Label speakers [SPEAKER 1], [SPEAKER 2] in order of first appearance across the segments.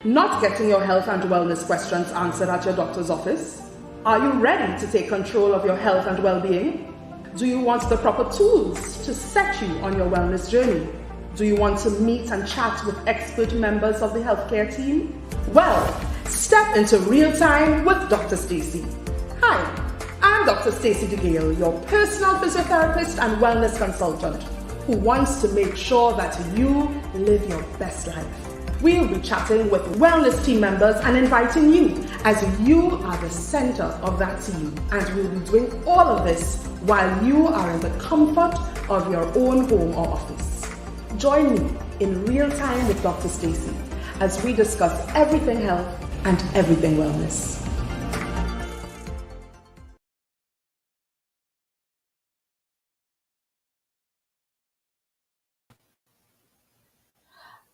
[SPEAKER 1] Not getting your health and wellness questions answered at your doctor's office? Are you ready to take control of your health and well-being? Do you want the proper tools to set you on your wellness journey? Do you want to meet and chat with expert members of the healthcare team? Well, step into Real Time with Dr. Stacey. Hi, I'm Dr. Stacey DeGale, your personal physiotherapist and wellness consultant who wants to make sure that you live your best life. We'll be chatting with wellness team members and inviting you as you are the center of that team. And we'll be doing all of this while you are in the comfort of your own home or office. Join me in Real Time with Dr. Stacey as we discuss everything health and everything wellness.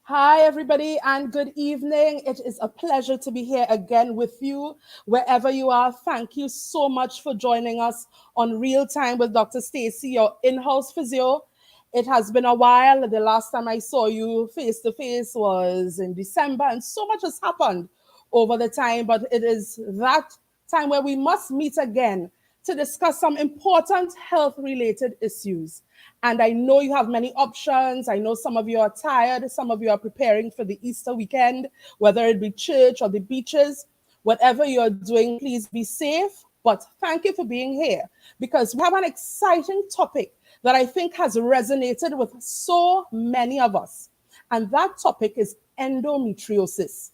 [SPEAKER 1] Hi, everybody, and good evening. It is a pleasure to be here again with you, wherever you are. Thank you so much for joining us on Real Time with Dr. Stacey, your in-house physio. It has been a while. The last time I saw you face-to-face was in December, and so much has happened over the time, but it is that time where we must meet again to discuss some important health-related issues. And I know you have many options. I know some of you are tired. Some of you are preparing for the Easter weekend, whether it be church or the beaches. Whatever you're doing, please be safe. But thank you for being here because we have an exciting topic that I think has resonated with so many of us. And that topic is endometriosis.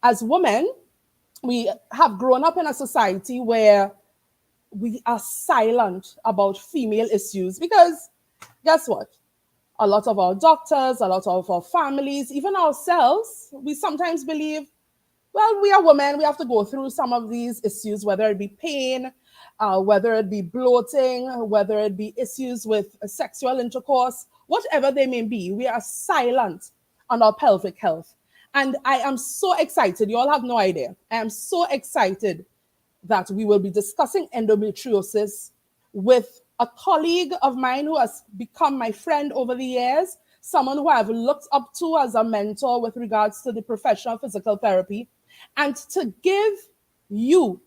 [SPEAKER 1] As women, we have grown up in a society where we are silent about female issues because guess what? A lot of our doctors, a lot of our families, even ourselves, we sometimes believe, well, we are women, we have to go through some of these issues, whether it be pain, whether it be bloating, whether it be issues with sexual intercourse, whatever they may be, we are silent on our pelvic health. And I am so excited, you all have no idea, I am so excited that we will be discussing endometriosis with a colleague of mine who has become my friend over the years, someone who I've looked up to as a mentor with regards to the profession of physical therapy, and to give you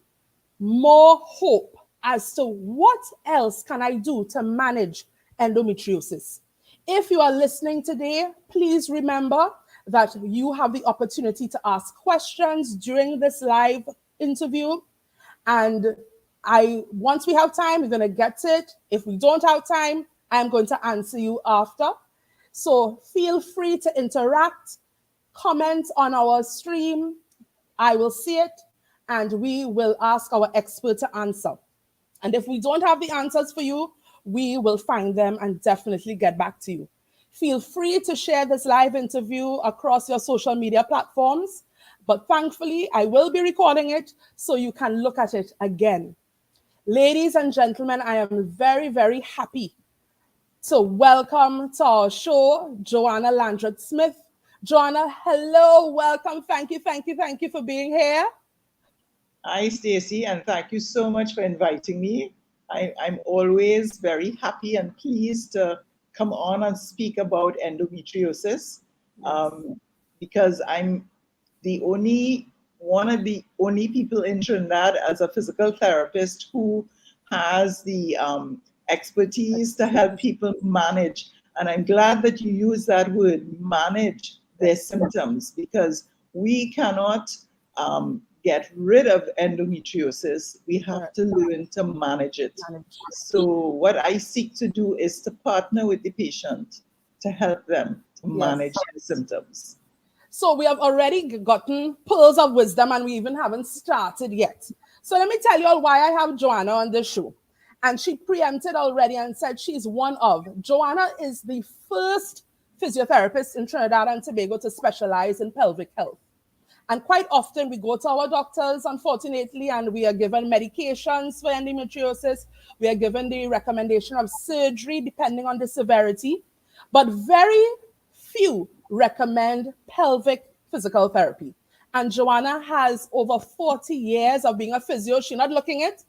[SPEAKER 1] more hope as to what else can I do to manage endometriosis. If you are listening today, please remember that you have the opportunity to ask questions during this live interview. And once we have time, we're going to get to it. If we don't have time, I'm going to answer you after. So feel free to interact, comment on our stream. I will see it, and we will ask our expert to answer. And if we don't have the answers for you, we will find them and definitely get back to you. Feel free to share this live interview across your social media platforms. But thankfully, I will be recording it so you can look at it again. Ladies and gentlemen, I am very, very happy to welcome to our show, Joanna Landreth-Smith. Joanna, hello, welcome. Thank you for being here.
[SPEAKER 2] Hi, Stacey, and thank you so much for inviting me. I'm always very happy and pleased to come on and speak about endometriosis because I'm one of the only people in Trinidad as a physical therapist who has the expertise to help people manage. And I'm glad that you use that word, manage their symptoms, because we cannot get rid of endometriosis. We have to learn to manage it. So what I seek to do is to partner with the patient to help them to manage the symptoms.
[SPEAKER 1] So we have already gotten pearls of wisdom and we even haven't started yet. So let me tell you all why I have Joanna on this show. And she preempted already and said she's one of. Joanna is the first physiotherapist in Trinidad and Tobago to specialize in pelvic health. And quite often we go to our doctors, unfortunately, and we are given medications for endometriosis. We are given the recommendation of surgery depending on the severity. But very few recommend pelvic physical therapy. And Joanna has over 40 years of being a physio. She's not looking it.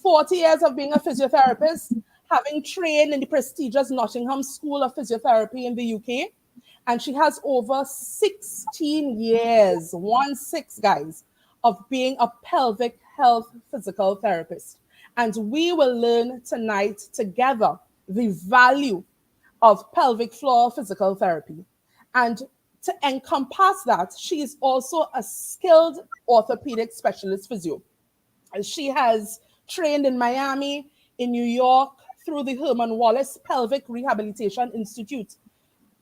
[SPEAKER 1] 40 years of being a physiotherapist, having trained in the prestigious Nottingham School of Physiotherapy in the UK. And she has over 16 years, 1-6, guys, of being a pelvic health physical therapist. And we will learn tonight together the value of pelvic floor physical therapy. And to encompass that, she is also a skilled orthopedic specialist physio. And she has trained in Miami, in New York, through the Herman Wallace Pelvic Rehabilitation Institute.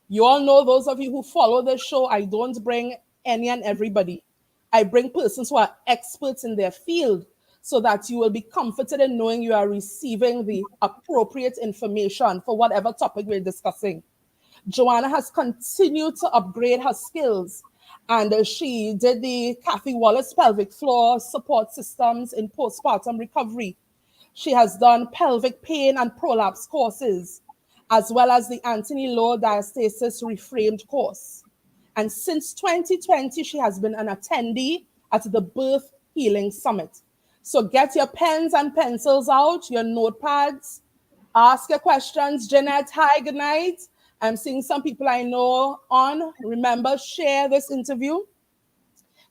[SPEAKER 1] You all know, those of you who follow the show, I don't bring any and everybody. I bring persons who are experts in their field so that you will be comforted in knowing you are receiving the appropriate information for whatever topic we're discussing. Joanna has continued to upgrade her skills, and she did the Kathy Wallace pelvic floor support systems in postpartum recovery. She has done pelvic pain and prolapse courses, as well as the Anthony Lowe diastasis reframed course. And since 2020, she has been an attendee at the Birth Healing Summit. So get your pens and pencils out, your notepads, ask your questions. Jeanette, hi, good night. I'm seeing some people I know on. Remember, share this interview.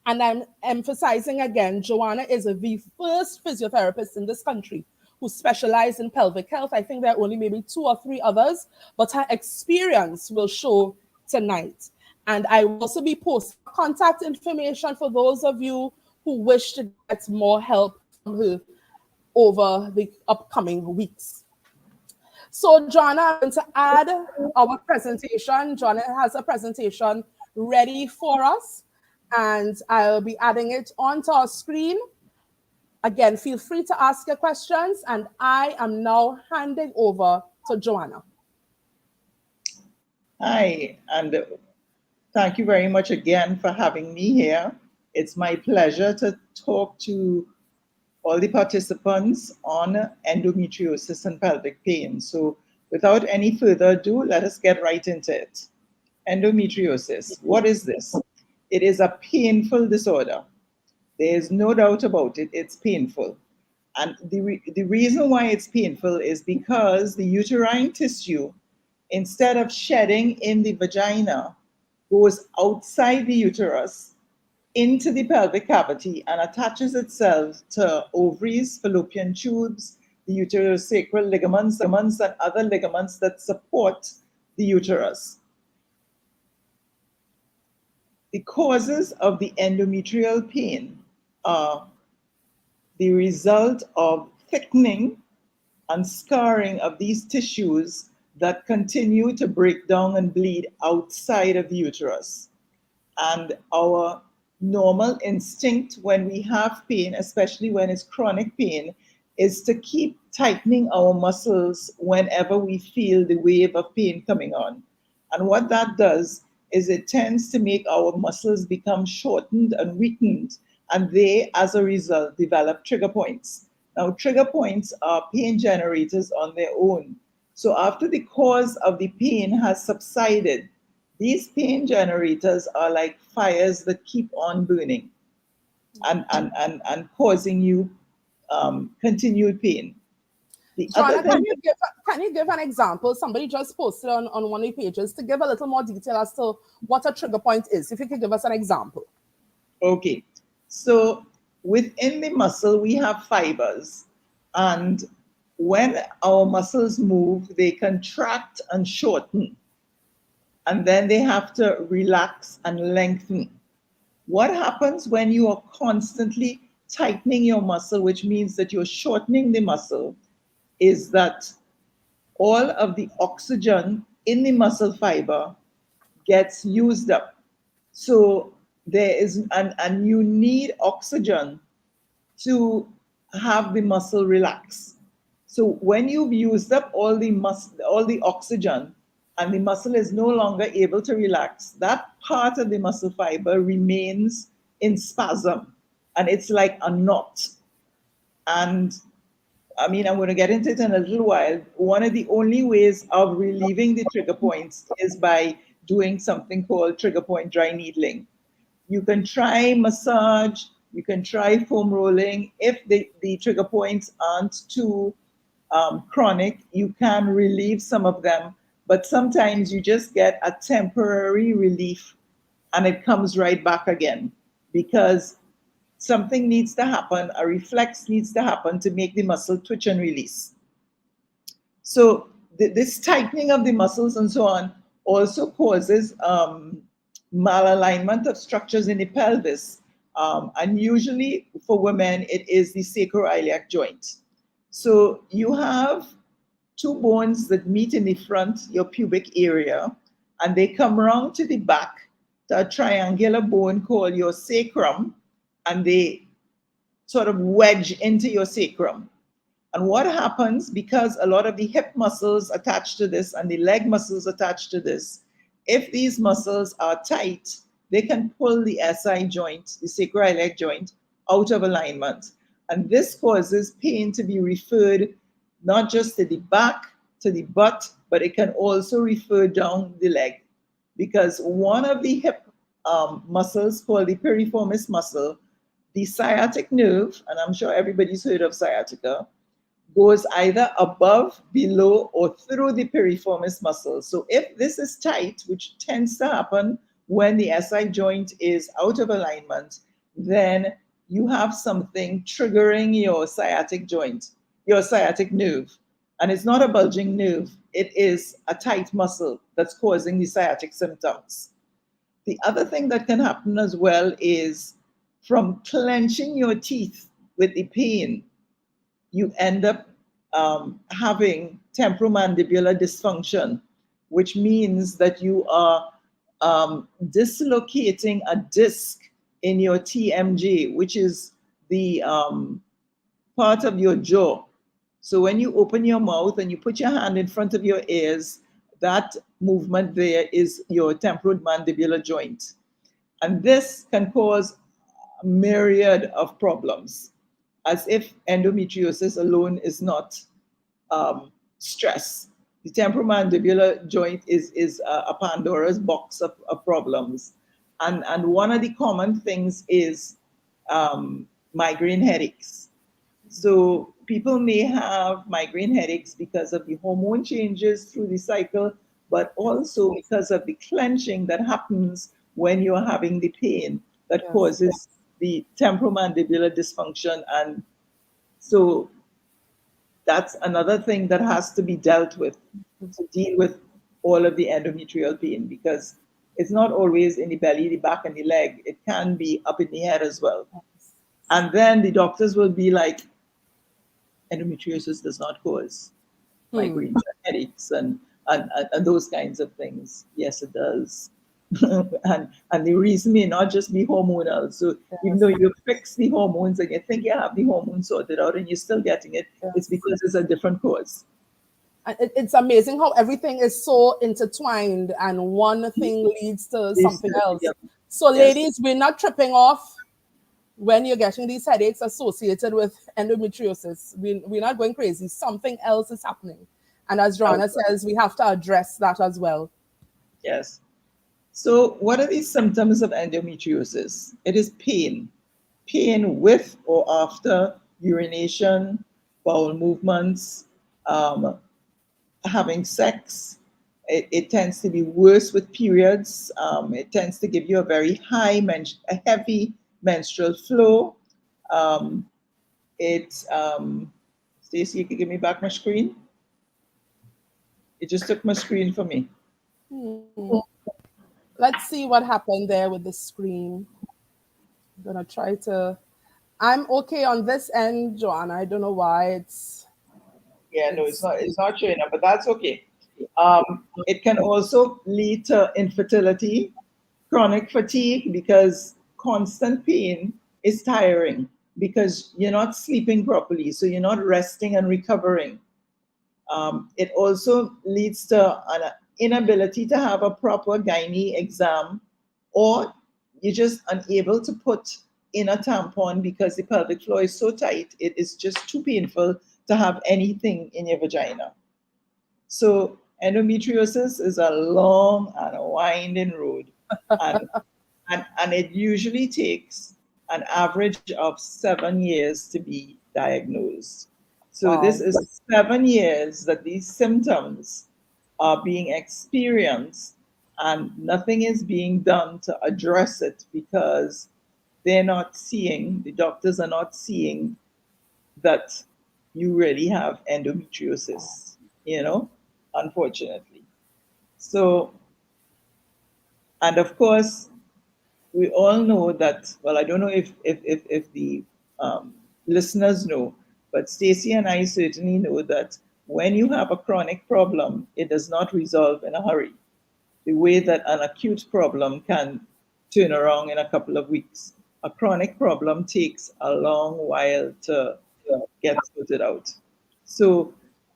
[SPEAKER 1] And I'm emphasizing again, Joanna is the first physiotherapist in this country who specialized in pelvic health. I think there are only maybe 2 or 3 others, but her experience will show tonight. And I will also be posting contact information for those of you who wish to get more help from her over the upcoming weeks. So Joanna, I'm going to add our presentation. Joanna has a presentation ready for us, and I'll be adding it onto our screen. Again, feel free to ask your questions, and I am now handing over to Joanna.
[SPEAKER 2] Hi, and thank you very much again for having me here. It's my pleasure to talk to all the participants on endometriosis and pelvic pain. So without any further ado, let us get right into it. Endometriosis, what is this? It is a painful disorder. There is no doubt about it, it's painful. And the reason why it's painful is because the uterine tissue, instead of shedding in the vagina, goes outside the uterus into the pelvic cavity and attaches itself to ovaries, fallopian tubes, the uterosacral ligaments, and other ligaments that support the uterus. The causes of the endometrial pain are the result of thickening and scarring of these tissues that continue to break down and bleed outside of the uterus. And our normal instinct when we have pain, especially when it's chronic pain, is to keep tightening our muscles whenever we feel the wave of pain coming on. And what that does is it tends to make our muscles become shortened and weakened, and they, as a result, develop trigger points. Now, trigger points are pain generators on their own. So after the cause of the pain has subsided, these pain generators are like fires that keep on burning and causing you continued pain.
[SPEAKER 1] Joanna, can you give an example? Somebody just posted on one of the pages to give a little more detail as to what a trigger point is. If you could give us an example.
[SPEAKER 2] Okay, so within the muscle, we have fibers. And when our muscles move, they contract and shorten. And then they have to relax and lengthen. What happens when you are constantly tightening your muscle, which means that you're shortening the muscle, is that all of the oxygen in the muscle fiber gets used up. So there is, and you need oxygen to have the muscle relax. So when you've used up all the oxygen, and the muscle is no longer able to relax, that part of the muscle fiber remains in spasm, and it's like a knot. And I mean, I'm going to get into it in a little while. One of the only ways of relieving the trigger points is by doing something called trigger point dry needling. You can try massage, you can try foam rolling. If the trigger points aren't too chronic, you can relieve some of them But sometimes you just get a temporary relief and it comes right back again because something needs to happen, a reflex needs to happen to make the muscle twitch and release. So this tightening of the muscles and so on also causes malalignment of structures in the pelvis. And usually for women, it is the sacroiliac joint. So you have two bones that meet in the front, your pubic area, and they come around to the back to a triangular bone called your sacrum, and they sort of wedge into your sacrum. And what happens, because a lot of the hip muscles attached to this and the leg muscles attached to this, if these muscles are tight, they can pull the SI joint, the sacroiliac joint, out of alignment. And this causes pain to be referred not just to the back, to the butt, but it can also refer down the leg. Because one of the hip muscles called the piriformis muscle, the sciatic nerve, and I'm sure everybody's heard of sciatica, goes either above, below, or through the piriformis muscle. So if this is tight, which tends to happen when the SI joint is out of alignment, then you have something triggering your sciatic joint, your sciatic nerve. And it's not a bulging nerve, it is a tight muscle that's causing the sciatic symptoms. The other thing that can happen as well is from clenching your teeth with the pain, you end up having temporomandibular dysfunction, which means that you are dislocating a disc in your TMJ, which is the part of your jaw. So when you open your mouth and you put your hand in front of your ears, that movement there is your temporomandibular joint. And this can cause a myriad of problems, as if endometriosis alone is not stress. The temporomandibular joint is a Pandora's box of problems. And one of the common things is migraine headaches. So people may have migraine headaches because of the hormone changes through the cycle, but also because of the clenching that happens when you're having the pain that causes the temporomandibular dysfunction. And so that's another thing that has to be dealt with, to deal with all of the endometrial pain, because it's not always in the belly, the back, and the leg. It can be up in the head as well. And then the doctors will be like, endometriosis does not cause migraines and headaches and those kinds of things. Yes, it does. and the reason may not just be hormonal. So even though you fix the hormones and you think you have the hormones sorted out and you're still getting it, it's because it's a different cause.
[SPEAKER 1] It's amazing how everything is so intertwined and one thing leads to something else. So ladies, we're not tripping off when you're getting these headaches associated with endometriosis. We're not going crazy. Something else is happening. And as Joanna says, we have to address that as well.
[SPEAKER 2] Yes. So what are these symptoms of endometriosis? It is pain. Pain with or after urination, bowel movements, having sex. It tends to be worse with periods. It tends to give you a very high, a heavy menstrual flow. Stacey, you can give me back my screen? It just took my screen for me.
[SPEAKER 1] Let's see what happened there with the screen. I'm gonna try to. I'm okay on this end, Joanna. I don't know why it's.
[SPEAKER 2] Yeah, no, it's not showing up, but that's okay. It can also lead to infertility, chronic fatigue, because constant pain is tiring because you're not sleeping properly, so you're not resting and recovering. It also leads to an inability to have a proper gynae exam, or you're just unable to put in a tampon because the pelvic floor is so tight, it is just too painful to have anything in your vagina. So endometriosis is a long and a winding road, and it usually takes an average of 7 years to be diagnosed. So this is 7 years that these symptoms are being experienced and nothing is being done to address it because the doctors are not seeing that you really have endometriosis, unfortunately. So, and of course, we all know that, well, I don't know if the listeners know, but Stacy and I certainly know that when you have a chronic problem, it does not resolve in a hurry. The way that an acute problem can turn around in a couple of weeks. A chronic problem takes a long while to get sorted out. So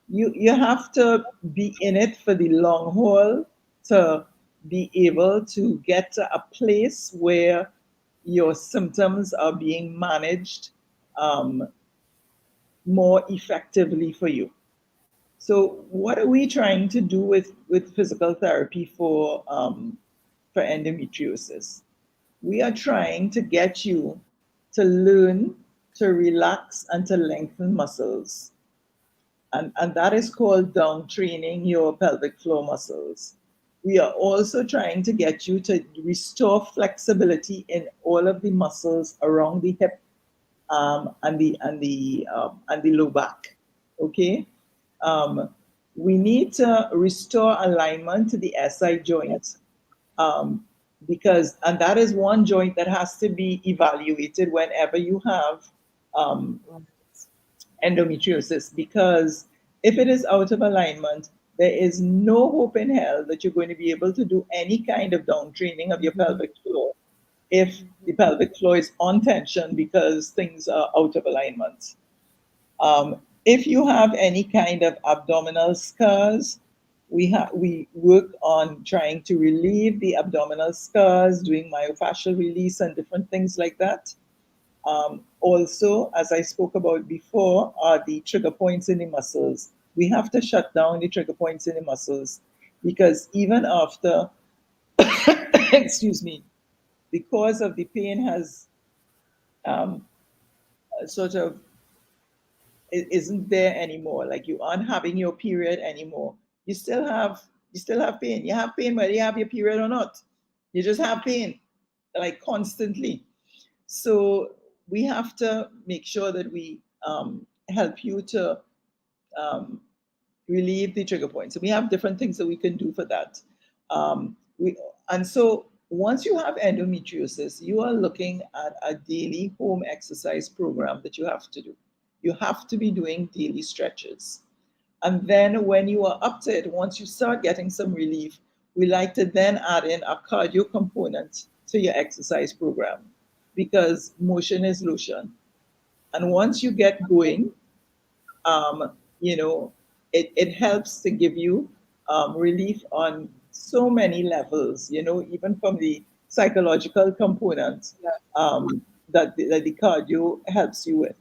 [SPEAKER 2] you have to be in it for the long haul to be able to get to a place where your symptoms are being managed more effectively for you. So, what are we trying to do with physical therapy for endometriosis? We are trying to get you to learn to relax and to lengthen muscles. And that is called down training your pelvic floor muscles. We are also trying to get you to restore flexibility in all of the muscles around the hip and the low back. Okay, um, we need to restore alignment to the SI joint um, and that is one joint that has to be evaluated whenever you have um, endometriosis, because if it is out of alignment, there is no hope in hell that you're going to be able to do any kind of down training of your pelvic floor if the pelvic floor is on tension because things are out of alignment. If you have any kind of abdominal scars, we work on trying to relieve the abdominal scars, doing myofascial release and different things like that. Also, as I spoke about before, are the trigger points in the muscles. We have to shut down the trigger points in the muscles because even after, excuse me, the cause of the pain has um, sort of isn't there anymore. Like you aren't having your period anymore. You still have pain. You have pain whether you have your period or not. You just have pain like constantly. So we have to make sure that we help you to um, relieve the trigger points. So we have different things that we can do for that. We and so once you have endometriosis, you are looking at a daily home exercise program that you have to do. You have to be doing daily stretches. And then when you are up to it, once you start getting some relief, we like to then add in a cardio component to your exercise program because motion is lotion. And once you get going, um, you know, it helps to give you relief on so many levels, even from the psychological component that the cardio helps you with.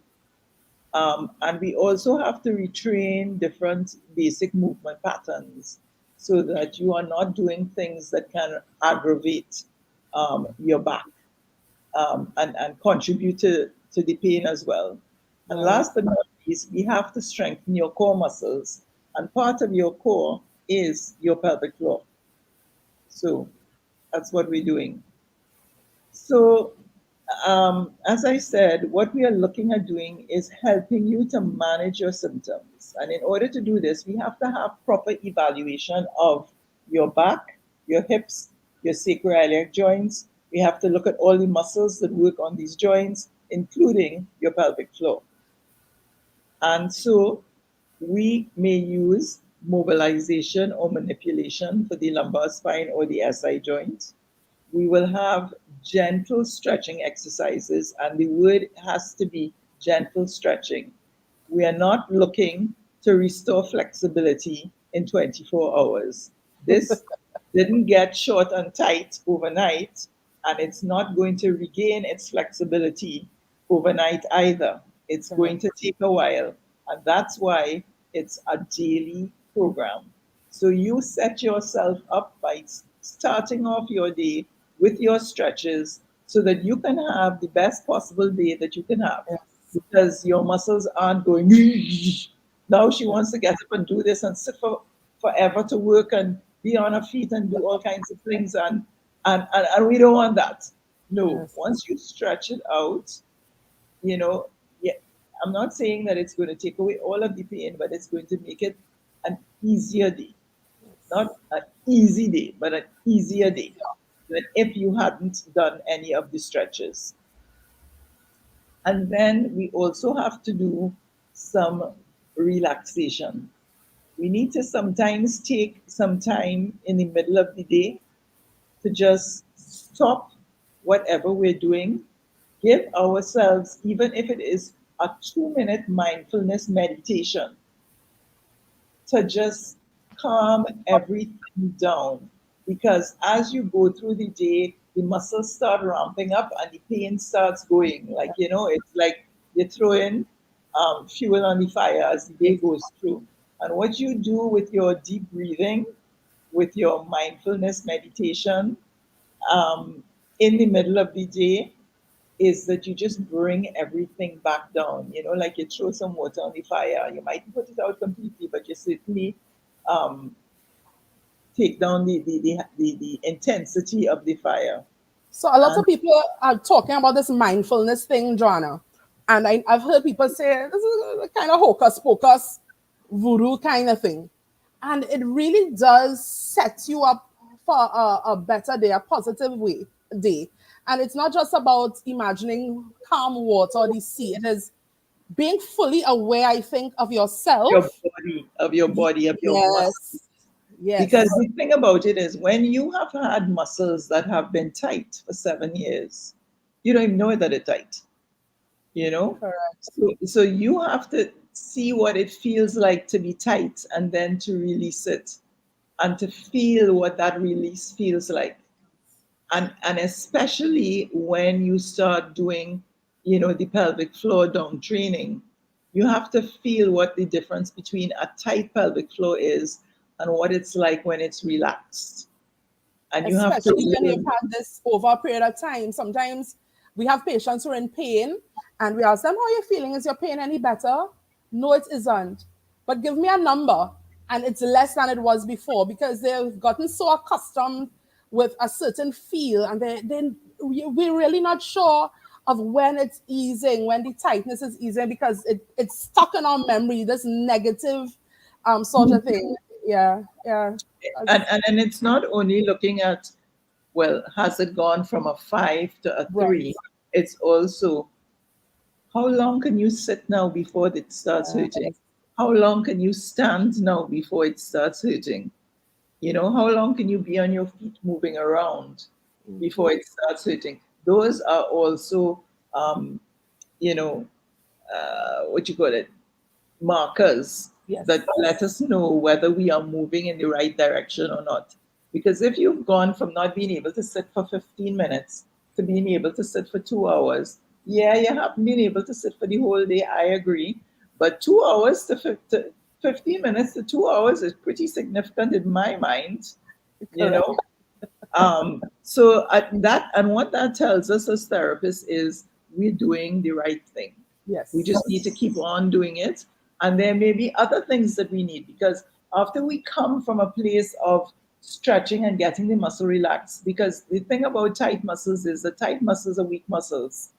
[SPEAKER 2] And we also have to retrain different basic movement patterns so that you are not doing things that can aggravate your back and contribute to the pain as well. And
[SPEAKER 1] Right.
[SPEAKER 2] last but not least, we have to strengthen your core muscles. And part of your core is your pelvic floor. So that's what we're doing. So, as I said, what we are looking at doing is helping you to manage your symptoms. And in order to do this, we have to have proper evaluation of your back, your hips, your sacroiliac joints. We have to look at all the muscles that work on these joints, including your pelvic floor. And so we may use mobilization or manipulation for the lumbar spine or the SI joint. We will have gentle stretching exercises, and the word has to be gentle stretching. We are not looking to restore flexibility in 24 hours. This didn't get short and tight overnight, and it's not going to regain its flexibility overnight either. It's going to take a while, and that's why it's a daily program. So you set yourself up by starting off your day with your stretches so that you can have the best possible day that you can have
[SPEAKER 1] Yes.
[SPEAKER 2] because your muscles aren't going now she wants to get up and do this and sit for forever to work and be on our feet and do all kinds of things, and we don't want that. No,
[SPEAKER 1] Yes.
[SPEAKER 2] once you stretch it out, you know, yeah, I'm not saying that it's going to take away all of the pain, but it's going to make it an easier day. Not an easy day, but an easier day than if you hadn't done any of the stretches. And then we also have to do some relaxation. We need to sometimes take some time in the middle of the day to just stop whatever we're doing, give ourselves, even if it is a 2 minute mindfulness meditation, to just calm everything down. Because as you go through the day, the muscles start ramping up and the pain starts going. Like, it's like you're throwing fuel on the fire as the day goes through. And what you do with your deep breathing, with your mindfulness meditation, um, in the middle of the day, is that you just bring everything back down. Like you throw some water on the fire. You might put it out completely, but you certainly um, take down the intensity of the fire.
[SPEAKER 1] So a lot
[SPEAKER 2] And
[SPEAKER 1] of people are talking about this mindfulness thing, Joanna. And I've heard people say this is a kind of hocus pocus, voodoo kind of thing. And it really does set you up for a better day, a positive day. And it's not just about imagining calm water or the sea. It is being fully aware, I think, of
[SPEAKER 2] your
[SPEAKER 1] yourself.
[SPEAKER 2] body, of your body, of your muscles.
[SPEAKER 1] Yes. Yes.
[SPEAKER 2] Because the thing about it is, when you have had muscles that have been tight for 7 years, you don't even know that they're tight. you know
[SPEAKER 1] Correct.
[SPEAKER 2] so you have to see what it feels like to be tight and then to release it and to feel what that release feels like, and especially when you start doing the pelvic floor down training, you have to feel what the difference between a tight pelvic floor is and what it's like when it's relaxed, and you have to
[SPEAKER 1] Especially when you've
[SPEAKER 2] learn.
[SPEAKER 1] had this over a period of time. Sometimes we have patients who are in pain and we ask them, how are you feeling? Is your pain any better? No, it isn't. But give me a number and it's less than it was before because they've gotten so accustomed with a certain feel and we're really not sure of when it's easing, when the tightness is easing because it's stuck in our memory, this negative sort of thing. Yeah, yeah.
[SPEAKER 2] And it's not only looking at, well, has it gone from a 5 to a
[SPEAKER 1] Right.
[SPEAKER 2] 3? It's also, how long can you sit now before it starts hurting? How long can you stand now before it starts hurting? How long can you be on your feet moving around before it starts hurting? Those are also, you know, what you call it, markers
[SPEAKER 1] Yes.
[SPEAKER 2] that let us know whether we are moving in the right direction or not. Because if you've gone from not being able to sit for 15 minutes to being able to sit for 2 hours, yeah, you haven't been able to sit for the whole day, I agree. But 2 hours to 15 minutes to 2 hours is pretty significant in my mind, you
[SPEAKER 1] Correct.
[SPEAKER 2] know. So what that tells us as therapists is we're doing the right thing. We
[SPEAKER 1] Yes.
[SPEAKER 2] just need to keep on doing it. And there may be other things that we need, because after we come from a place of stretching and getting the muscle relaxed, because the thing about tight muscles is the tight muscles are weak muscles.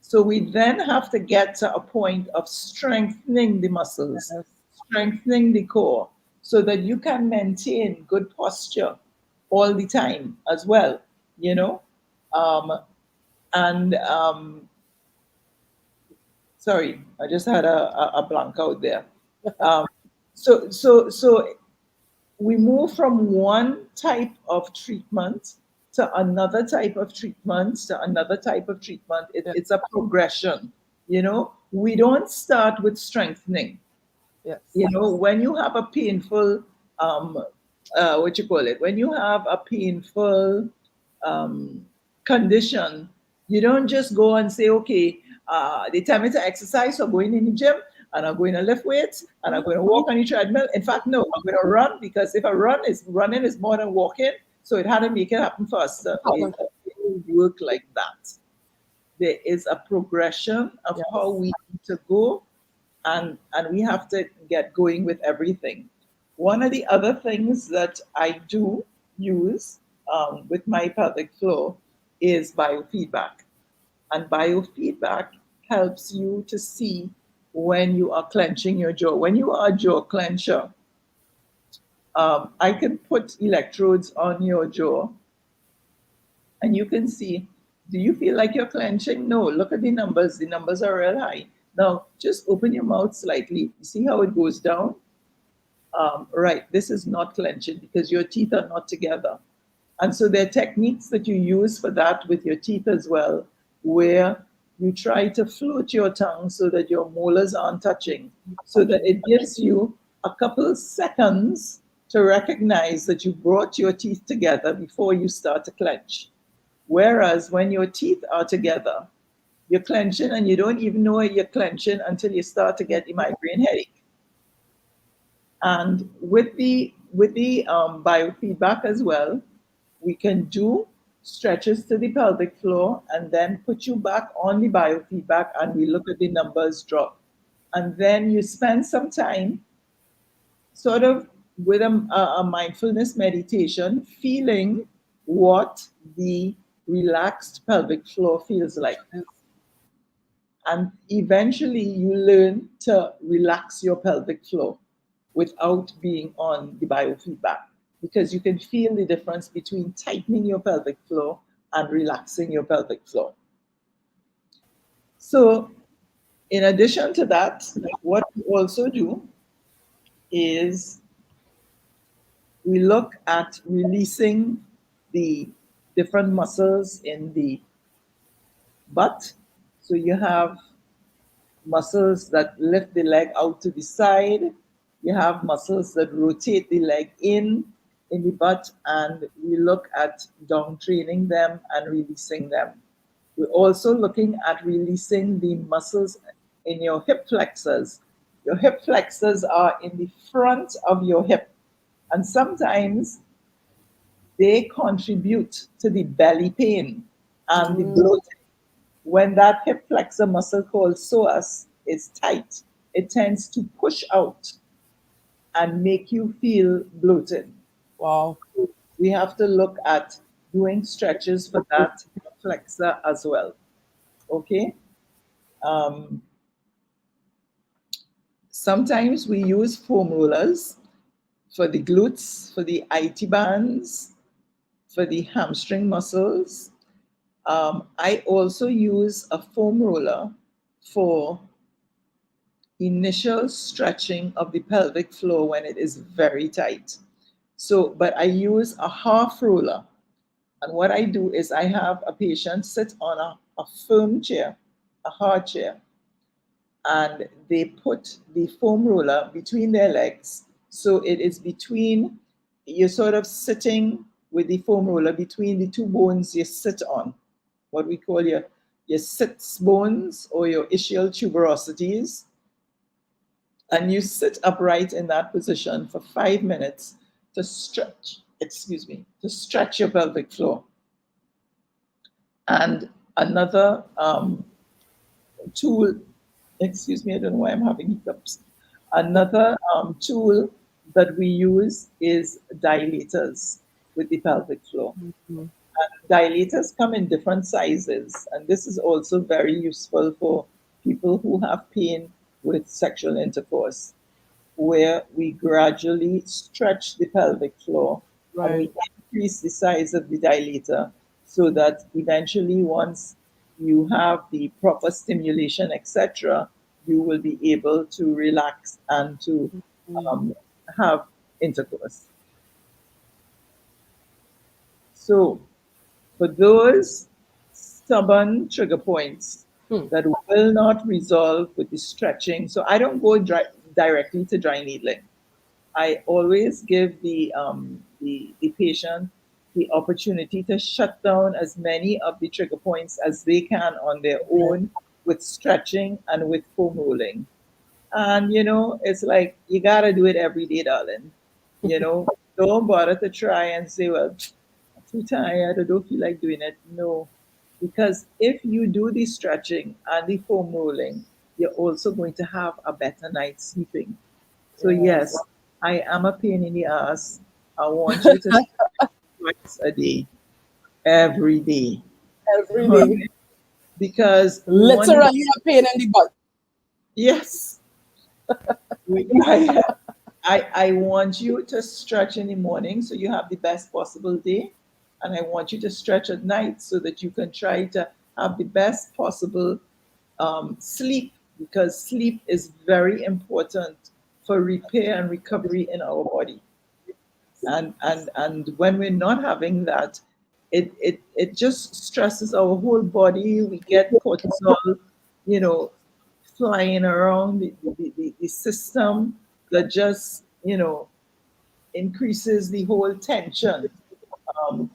[SPEAKER 2] So we then have to get to a point of strengthening the muscles,
[SPEAKER 1] Yes.
[SPEAKER 2] strengthening the core, so that you can maintain good posture all the time as well, you know? Um, and Sorry, I just had a blank out there. Um, so we move from one type of treatment to another type of treatment to another type of treatment.
[SPEAKER 1] Yes.
[SPEAKER 2] It's a progression. We don't start with strengthening.
[SPEAKER 1] Yes.
[SPEAKER 2] When you have a painful, what you call it, when you have a painful um, condition, you don't just go and say, okay, they tell me to exercise, so I'm going in the gym and I'm going to lift weights and I'm going to walk on the treadmill. In fact, no, I'm going to run, because if running is more than walking, so it had to make it happen faster. It doesn't work like that. There is a progression of
[SPEAKER 1] Yes.
[SPEAKER 2] how we need to go, and we have to get going with everything. One of the other things that I do use with my pelvic floor is biofeedback. And biofeedback helps you to see when you are clenching your jaw. When you are a jaw clencher, I can put electrodes on your jaw and you can see, do you feel like you're clenching? No, look at the numbers. The numbers are real high. Now, just open your mouth slightly. You see how it goes down? Right, this is not clenching because your teeth are not together. And so there are techniques that you use for that with your teeth as well, where you try to float your tongue so that your molars aren't touching, so that it gives you a couple seconds to recognize that you brought your teeth together before you start to clench. Whereas when your teeth are together, you're clenching and you don't even know you're clenching until you start to get the migraine headache. And with the biofeedback as well, we can do stretches to the pelvic floor and then put you back on the biofeedback and we look at the numbers drop. And then you spend some time sort of with a mindfulness meditation, feeling what the relaxed pelvic floor feels like. And eventually you learn to relax your pelvic floor without being on the biofeedback, because you can feel the difference between tightening your pelvic floor and relaxing your pelvic floor. So in addition to that, what we also do is we look at releasing the different muscles in the butt. So you have muscles that lift the leg out to the side. You have muscles that rotate the leg in the butt, and we look at down training them and releasing them. We're also looking at releasing the muscles in your hip flexors. Your hip flexors are in the front of your hip, and sometimes they contribute to the belly pain and the bloating. When that hip flexor muscle called psoas is tight, it tends to push out and make you feel bloated.
[SPEAKER 1] Wow.
[SPEAKER 2] We have to look at doing stretches for that hip flexor as well. Okay? Um, Sometimes we use foam rollers for the glutes, for the IT bands, for the hamstring muscles. I also use a foam roller for initial stretching of the pelvic floor when it is very tight. So, but I use a half roller. And what I do is I have a patient sit on a firm chair, a hard chair, and they put the foam roller between their legs. So it is between, you're sort of sitting with the foam roller between the two bones you sit on, what we call your sits bones or your ischial tuberosities. And you sit upright in that position for 5 minutes to stretch, to stretch your pelvic floor. And another tool, I don't know why I'm having hiccups. Another tool that we use is dilators with the pelvic floor. And dilators come in different sizes, and this is also very useful for people who have pain with sexual intercourse, where we gradually stretch the pelvic floor and we increase the size of the dilator so that eventually, once you have the proper stimulation, etc., you will be able to relax and to have intercourse. So, for those stubborn trigger points that will not resolve with the stretching, so I don't go directly to dry needling. I always give the patient the opportunity to shut down as many of the trigger points as they can on their own with stretching and with foam rolling. And it's like you gotta do it every day, darling. Don't bother to try and say, well, I'm too tired, I don't feel like doing it. No. Because if you do the stretching and the foam rolling, you're also going to have a better night's sleeping. So yes, I am a pain in the ass. I want you to stretch twice a day, every day.
[SPEAKER 1] Every day.
[SPEAKER 2] Because one,
[SPEAKER 1] Literally a pain in the butt.
[SPEAKER 2] yes, I, I want you to stretch in the morning so you have the best possible day. And I want you to stretch at night so that you can try to have the best possible sleep, because sleep is very important for repair and recovery in our body. And when we're not having that, it just stresses our whole body. We get cortisol, you know, flying around the system that just, increases the whole tension um,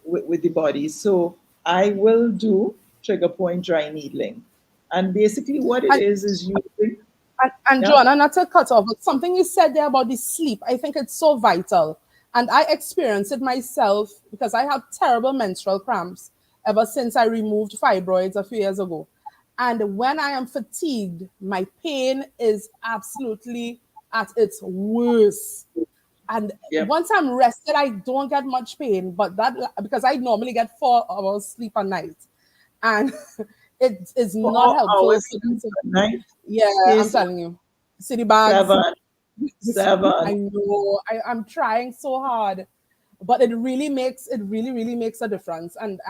[SPEAKER 2] with the body. So I will do trigger point dry needling. And basically what it
[SPEAKER 1] And
[SPEAKER 2] is using,
[SPEAKER 1] And
[SPEAKER 2] yeah,
[SPEAKER 1] Joanna, not to cut off, but something you said there about the sleep, I think it's so vital. And I experience it myself because I have terrible menstrual cramps ever since I removed fibroids a few years ago. And when I am fatigued, my pain is absolutely at its worst. And
[SPEAKER 2] yeah.
[SPEAKER 1] once I'm rested, I don't get much pain, but that because I normally get 4 hours sleep a night. And it is not
[SPEAKER 2] 4 hours
[SPEAKER 1] helpful for
[SPEAKER 2] sleep
[SPEAKER 1] the.
[SPEAKER 2] at night,
[SPEAKER 1] Yeah, I'm
[SPEAKER 2] Stacey,
[SPEAKER 1] telling you. City bags.
[SPEAKER 2] 7, 7.
[SPEAKER 1] I know. I'm trying so hard, but it really makes a difference. And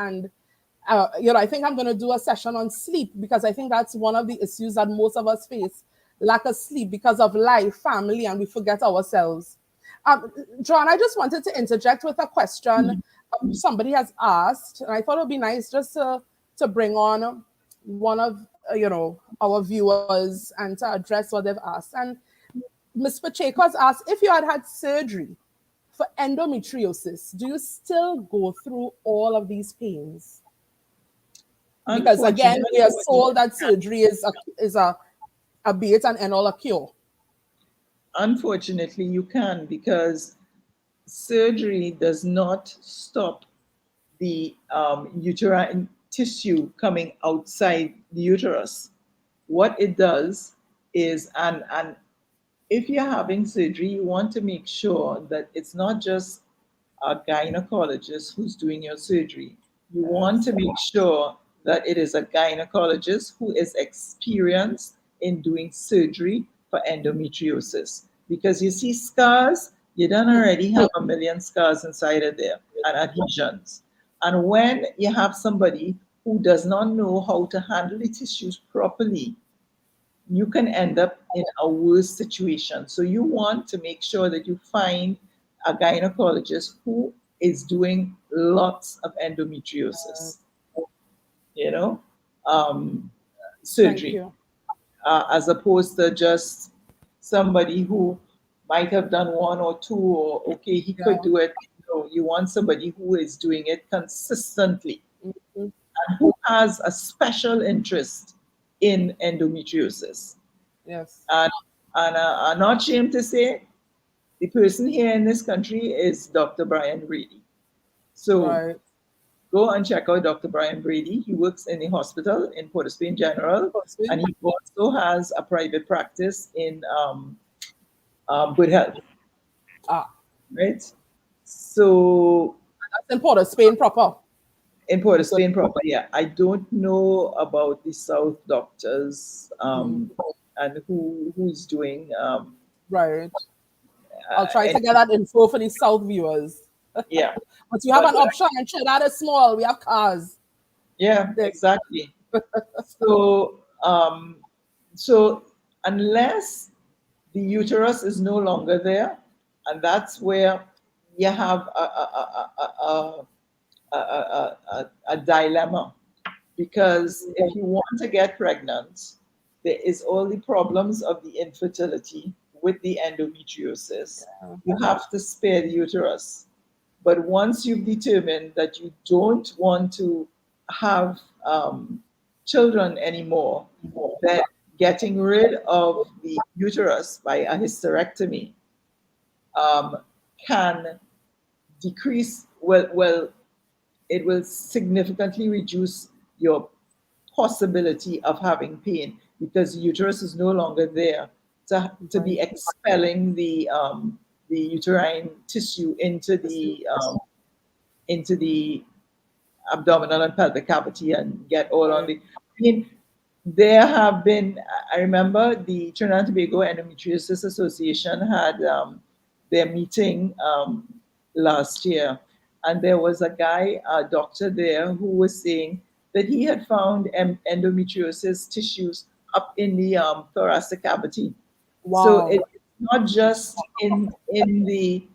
[SPEAKER 1] I think I'm gonna do a session on sleep because I think that's one of the issues that most of us face: lack of sleep because of life, family, and we forget ourselves. John, I just wanted to interject with a question somebody has asked, and I thought it would be nice just to bring on one of our viewers and to address what they've asked. And Ms. Pacheco has asked, if you had had surgery for endometriosis, do you still go through all of these pains? Because again, we are
[SPEAKER 2] Unfortunately,
[SPEAKER 1] told that surgery is a be it an end all a cure.
[SPEAKER 2] unfortunately, you can, because surgery does not stop the uterine tissue coming outside the uterus. What it does is, and if you're having surgery, you want to make sure that it's not just a gynecologist who's doing your surgery. You want to make sure that it is a gynecologist who is experienced in doing surgery for endometriosis. Because you see scars, you don't already have a million scars inside of there and adhesions. And when you have somebody who does not know how to handle the tissues properly, you can end up in a worse situation. So you want to make sure that you find a gynecologist who is doing lots of endometriosis, you know, um,
[SPEAKER 1] Thank
[SPEAKER 2] surgery,
[SPEAKER 1] you.
[SPEAKER 2] as opposed to just somebody who might have done one or two, or okay, he could
[SPEAKER 1] Yeah.
[SPEAKER 2] do it. You want somebody who is doing it consistently
[SPEAKER 1] Mhm.
[SPEAKER 2] and who has a special interest in endometriosis.
[SPEAKER 1] Yes.
[SPEAKER 2] And, I'm not ashamed to say the person here in this country is Dr. Brian Brady. So
[SPEAKER 1] Right.
[SPEAKER 2] go and check out Dr. Brian Brady. He works in the hospital in Port of Spain General, and he also has a private practice in Good Health,
[SPEAKER 1] Ah,
[SPEAKER 2] right? So
[SPEAKER 1] that's important. Spain proper.
[SPEAKER 2] in Port of
[SPEAKER 1] Good.
[SPEAKER 2] Spain proper, yeah. I don't know about the South doctors
[SPEAKER 1] Mhm.
[SPEAKER 2] and who's doing
[SPEAKER 1] Right. I'll try to
[SPEAKER 2] any,
[SPEAKER 1] get that info for the South viewers.
[SPEAKER 2] yeah.
[SPEAKER 1] But you have
[SPEAKER 2] But
[SPEAKER 1] an option, and Trinidad is small. We have cars.
[SPEAKER 2] yeah,
[SPEAKER 1] There's,
[SPEAKER 2] exactly. So, so unless the uterus is no longer there, and that's where you have a dilemma, because if you want to get pregnant, there is all the problems of the infertility with the endometriosis. You have to spare the uterus. But once you've determined that you don't want to have children anymore, then getting rid of the uterus by a hysterectomy um, can decrease, well, it will significantly reduce your possibility of having pain because the uterus is no longer there to be expelling the uterine tissue into the abdominal and pelvic cavity and get all on the. I mean, there have been. I remember the Trinidad and Tobago Endometriosis Association had their meeting last year, and there was a guy, a doctor there, who was saying that he had found endometriosis tissues up in the thoracic cavity.
[SPEAKER 1] Wow.
[SPEAKER 2] So it's not just in the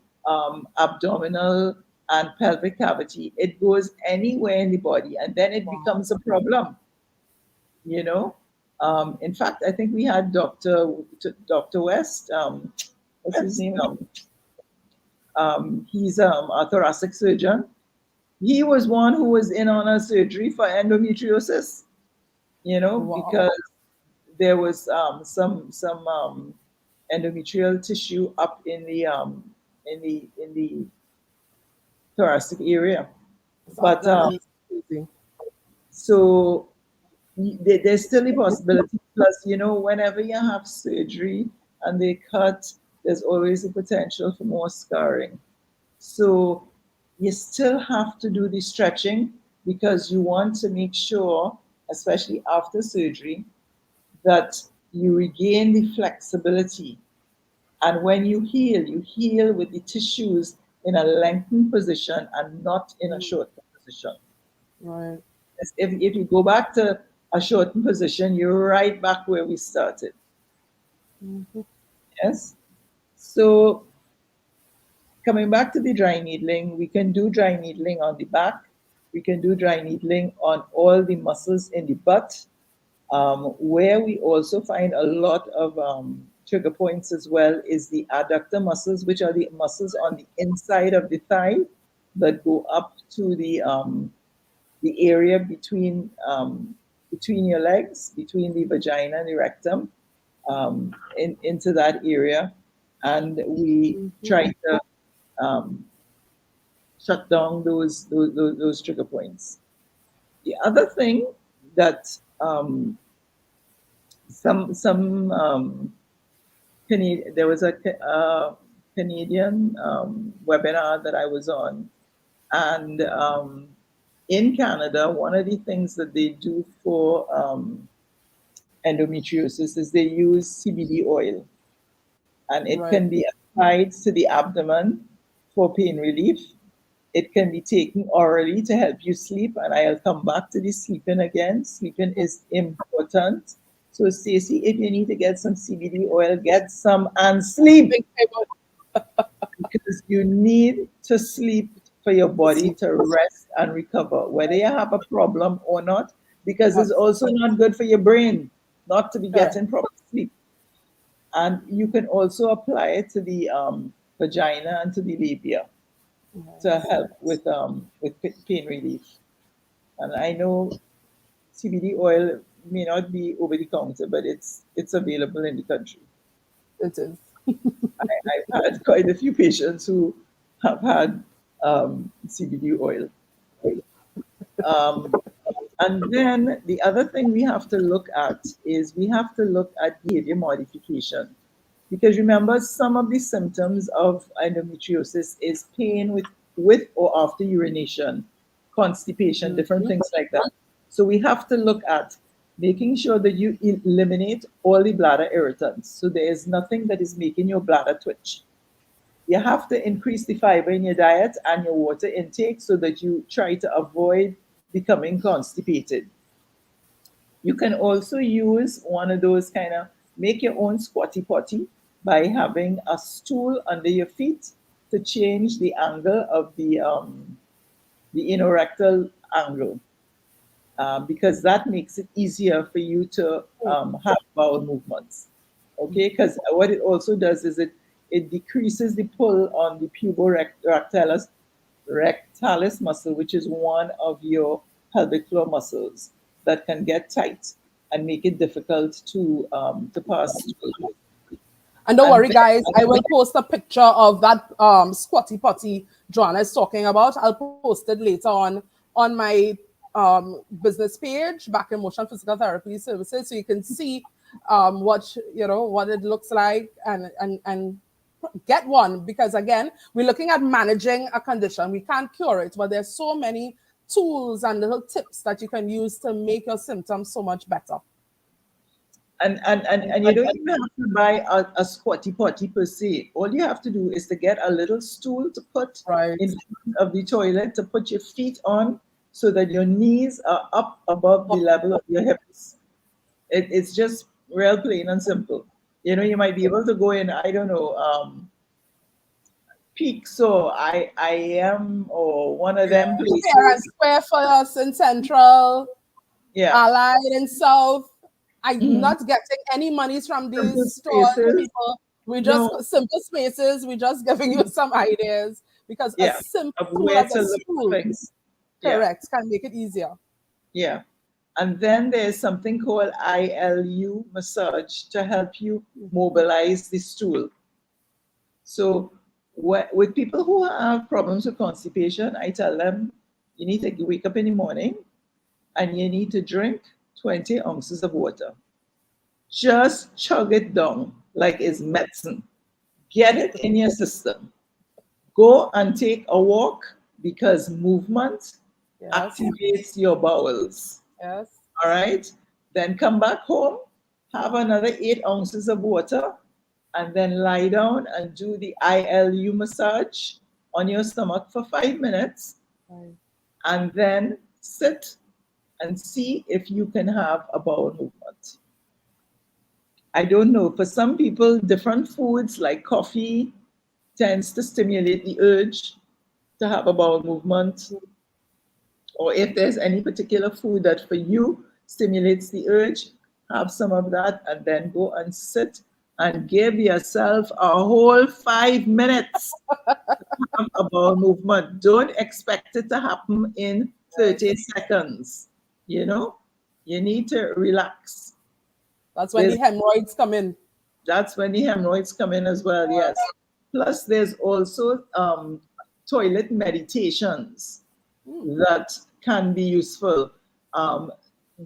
[SPEAKER 2] abdominal and pelvic cavity. It goes anywhere in the body, and then it becomes a problem. You know, in fact, I think we had Dr. West. What's his name? He's a thoracic surgeon. He was one who was in on a surgery for endometriosis. You know, because there was some endometrial tissue up in the thoracic area. But so there's still a possibility. Plus, you know, whenever you have surgery and they cut, there's always a potential for more scarring. So you still have to do the stretching because you want to make sure, especially after surgery, that you regain the flexibility. And when you heal with the tissues in a lengthened position and not in a shortened position.
[SPEAKER 1] Right.
[SPEAKER 2] If you go back to a shortened position, you're right back where we started. Yes. So coming back to the dry needling, we can do dry needling on the back. We can do dry needling on all the muscles in the butt, where we also find a lot of trigger points as well is the adductor muscles, which are the muscles on the inside of the thigh that go up to the area between your legs, between the vagina and the rectum, into that area, and we try to shut down those trigger points. The other thing that there was a Canadian webinar that I was on, and in Canada, one of the things that they do for endometriosis is they use CBD oil, and it can be applied to the abdomen for pain relief. It can be taken orally to help you sleep, and I'll come back to the sleeping again. Sleeping is important. So, Stacey, if you need to get some CBD oil, get some and sleep. Because you need to sleep for your body to rest and recover, whether you have a problem or not, because it's also not good for your brain not to be getting proper sleep. And you can also apply it to the vagina and to the labia to help with pain relief. And I know CBD oil may not be over the counter, but it's available in the country.
[SPEAKER 1] It is.
[SPEAKER 2] I've had quite a few patients who have had CBD oil. And then the other thing we have to look at is we have to look at behavior modification. Because remember, some of the symptoms of endometriosis is pain with or after urination, constipation, different things like that. So we have to look at making sure that you eliminate all the bladder irritants. So there is nothing that is making your bladder twitch. You have to increase the fiber in your diet and your water intake so that you try to avoid becoming constipated. You can also use one of those kind of make your own squatty potty by having a stool under your feet to change the angle of the anorectal angle. Because that makes it easier for you to have bowel movements. Okay, because what it also does is it decreases the pull on the puborectalis muscle, which is one of your pelvic floor muscles that can get tight and make it difficult to pass through.
[SPEAKER 1] And don't worry, guys, I will post a picture of that squatty potty Joanna is talking about. I'll post it later on my business page, Back in Motion Physical Therapy Services, so you can see what it looks like, and get one, because again, we're looking at managing a condition. We can't cure it, but there's so many tools and little tips that you can use to make your symptoms so much better.
[SPEAKER 2] And you don't even have to buy a squatty potty per se. All you have to do is to get a little stool to put
[SPEAKER 1] Right.
[SPEAKER 2] in front of the toilet, to put your feet on so that your knees are up above the level of your hips. It's just real plain and simple. You might be able to go in, I don't know, Peaks or I am, or one of them
[SPEAKER 1] Fair and
[SPEAKER 2] places.
[SPEAKER 1] Square for us in Central,
[SPEAKER 2] Yeah.
[SPEAKER 1] Allied in South. I'm
[SPEAKER 2] Mhm.
[SPEAKER 1] not getting any monies from
[SPEAKER 2] Simple
[SPEAKER 1] these stores,
[SPEAKER 2] spaces.
[SPEAKER 1] people. We just
[SPEAKER 2] No.
[SPEAKER 1] simple spaces. We're just giving you some ideas, because a
[SPEAKER 2] Yeah.
[SPEAKER 1] simple
[SPEAKER 2] Of
[SPEAKER 1] tool
[SPEAKER 2] where
[SPEAKER 1] as
[SPEAKER 2] to
[SPEAKER 1] a
[SPEAKER 2] look for
[SPEAKER 1] stool,
[SPEAKER 2] things. Yeah.
[SPEAKER 1] correct, can make it easier.
[SPEAKER 2] Yeah. And then there's something called ILU massage to help you mobilize the stool. So with people who have problems with constipation, I tell them you need to wake up in the morning and you need to drink 20 ounces of water. Just chug it down like it's medicine. Get it in your system. Go and take a walk, because movement
[SPEAKER 1] Yes,
[SPEAKER 2] activates your bowels.
[SPEAKER 1] yes.
[SPEAKER 2] All right. Then come back home, have another 8 ounces of water, and then lie down and do the ILU massage on your stomach for 5 minutes,
[SPEAKER 1] Right.
[SPEAKER 2] and then sit and see if you can have a bowel movement. I don't know. For some people, different foods like coffee tends to stimulate the urge to have a bowel movement, or if there's any particular food that for you stimulates the urge, have some of that and then go and sit and give yourself a whole 5 minutes of a bowel movement. Don't expect it to happen in 30 seconds. You know, you need to relax.
[SPEAKER 1] That's when
[SPEAKER 2] There's,
[SPEAKER 1] the hemorrhoids come in.
[SPEAKER 2] that's when the hemorrhoids come in as well, yes. Plus, there's also toilet meditations that can be useful. Um,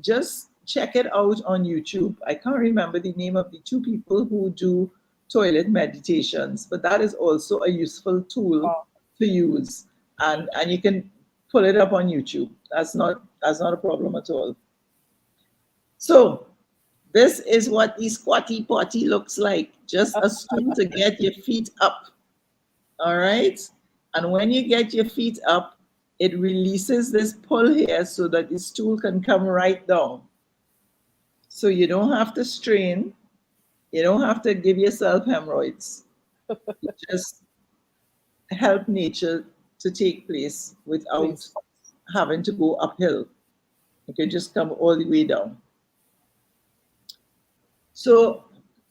[SPEAKER 2] just check it out on YouTube. I can't remember the name of the two people who do toilet meditations, but that is also a useful tool
[SPEAKER 1] Oh,
[SPEAKER 2] to use, and you can pull it up on YouTube. That's not a problem at all. So this is what the squatty potty looks like. Just a stool to get your feet up. All right. And when you get your feet up, it releases this pull here so that the stool can come right down. So you don't have to strain. You don't have to give yourself hemorrhoids. You just help nature to take place without
[SPEAKER 1] please.
[SPEAKER 2] having to go uphill. You can just come all the way down. So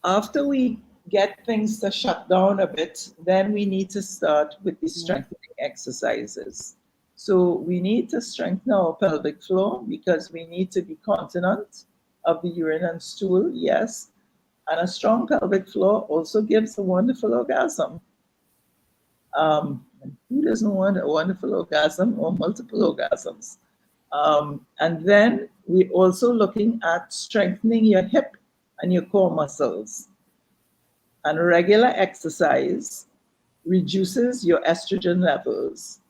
[SPEAKER 2] after we get things to shut down a bit, then we need to start with the strengthening exercises. So we need to strengthen our pelvic floor because we need to be continent of the urine and stool, yes. And a strong pelvic floor also gives a wonderful orgasm. Who doesn't want a wonderful orgasm or multiple orgasms? And then we're also looking at strengthening your hip and your core muscles. And regular exercise reduces your estrogen levels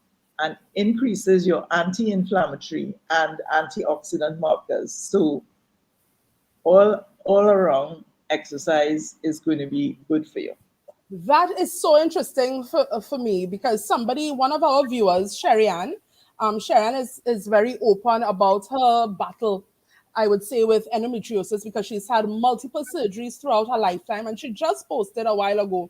[SPEAKER 2] and increases your anti-inflammatory and antioxidant markers. So all around exercise is going to be good for you.
[SPEAKER 1] That is so interesting for me, because one of our viewers, Sharon is very open about her battle, I would say, with endometriosis, because she's had multiple surgeries throughout her lifetime. And she just posted a while ago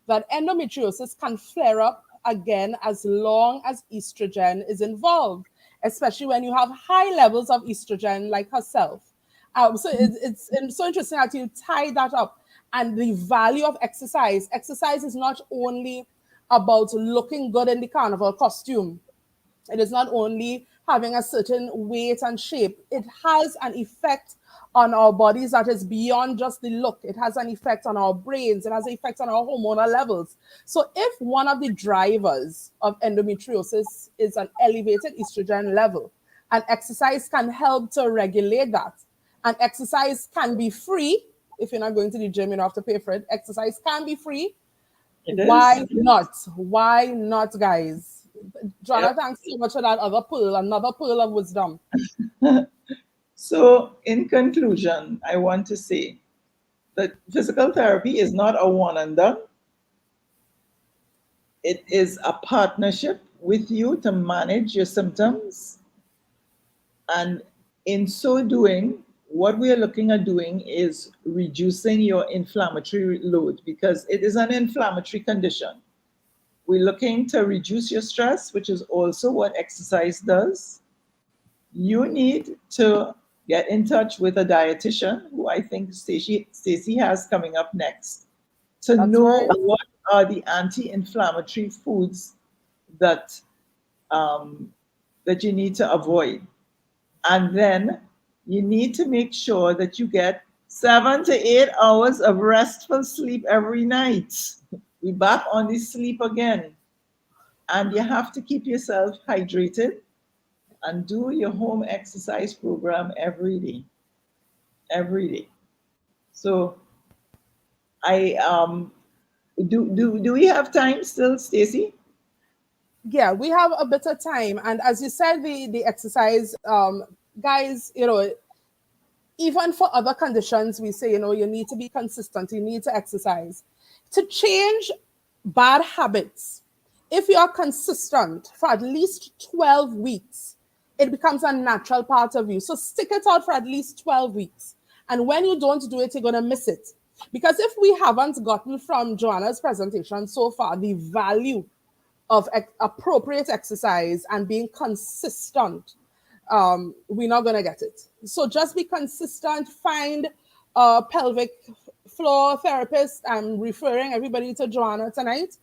[SPEAKER 1] that endometriosis can flare up again as long as estrogen is involved, especially when you have high levels of estrogen like herself. So it's so interesting that you tie that up. And the value of exercise. Exercise is not only about looking good in the carnival costume. It is not only having a certain weight and shape. It has an effect on our bodies that is beyond just the look. It has an effect on our brains. It has an effect on our hormonal levels. So if one of the drivers of endometriosis is an elevated estrogen level, and exercise can help to regulate that, and exercise can be free, if you're not going to the gym, you don't have to pay for it. Exercise can be free.
[SPEAKER 2] It
[SPEAKER 1] Why
[SPEAKER 2] is.
[SPEAKER 1] not? Why not, guys? Joanna,
[SPEAKER 2] Yep.
[SPEAKER 1] thanks so much for that other pearl, another pearl of wisdom.
[SPEAKER 2] So, in conclusion, I want to say that physical therapy is not a one and done. It is a partnership with you to manage your symptoms. And in so doing, what we are looking at doing is reducing your inflammatory load because it is an inflammatory condition. We're looking to reduce your stress, which is also what exercise does. You need to get in touch with a dietitian, who I think Stacey has coming up next, to
[SPEAKER 1] That's
[SPEAKER 2] know
[SPEAKER 1] right.
[SPEAKER 2] what are the anti-inflammatory foods that that you need to avoid. And then you need to make sure that you get 7 to 8 hours of restful sleep every night. We're back on this sleep again. And you have to keep yourself hydrated and do your home exercise program every day. Every day. So I do we have time still, Stacey?
[SPEAKER 1] Yeah, we have a bit of time. And as you said, the exercise, guys, even for other conditions, we say, you need to be consistent, you need to exercise. To change bad habits, if you are consistent for at least 12 weeks, it becomes a natural part of you. So stick it out for at least 12 weeks. And when you don't do it, you're going to miss it. Because if we haven't gotten from Joanna's presentation so far the value of appropriate exercise and being consistent, we're not going to get it. So just be consistent. Find a pelvic floor therapist. I'm referring everybody to Joanna tonight.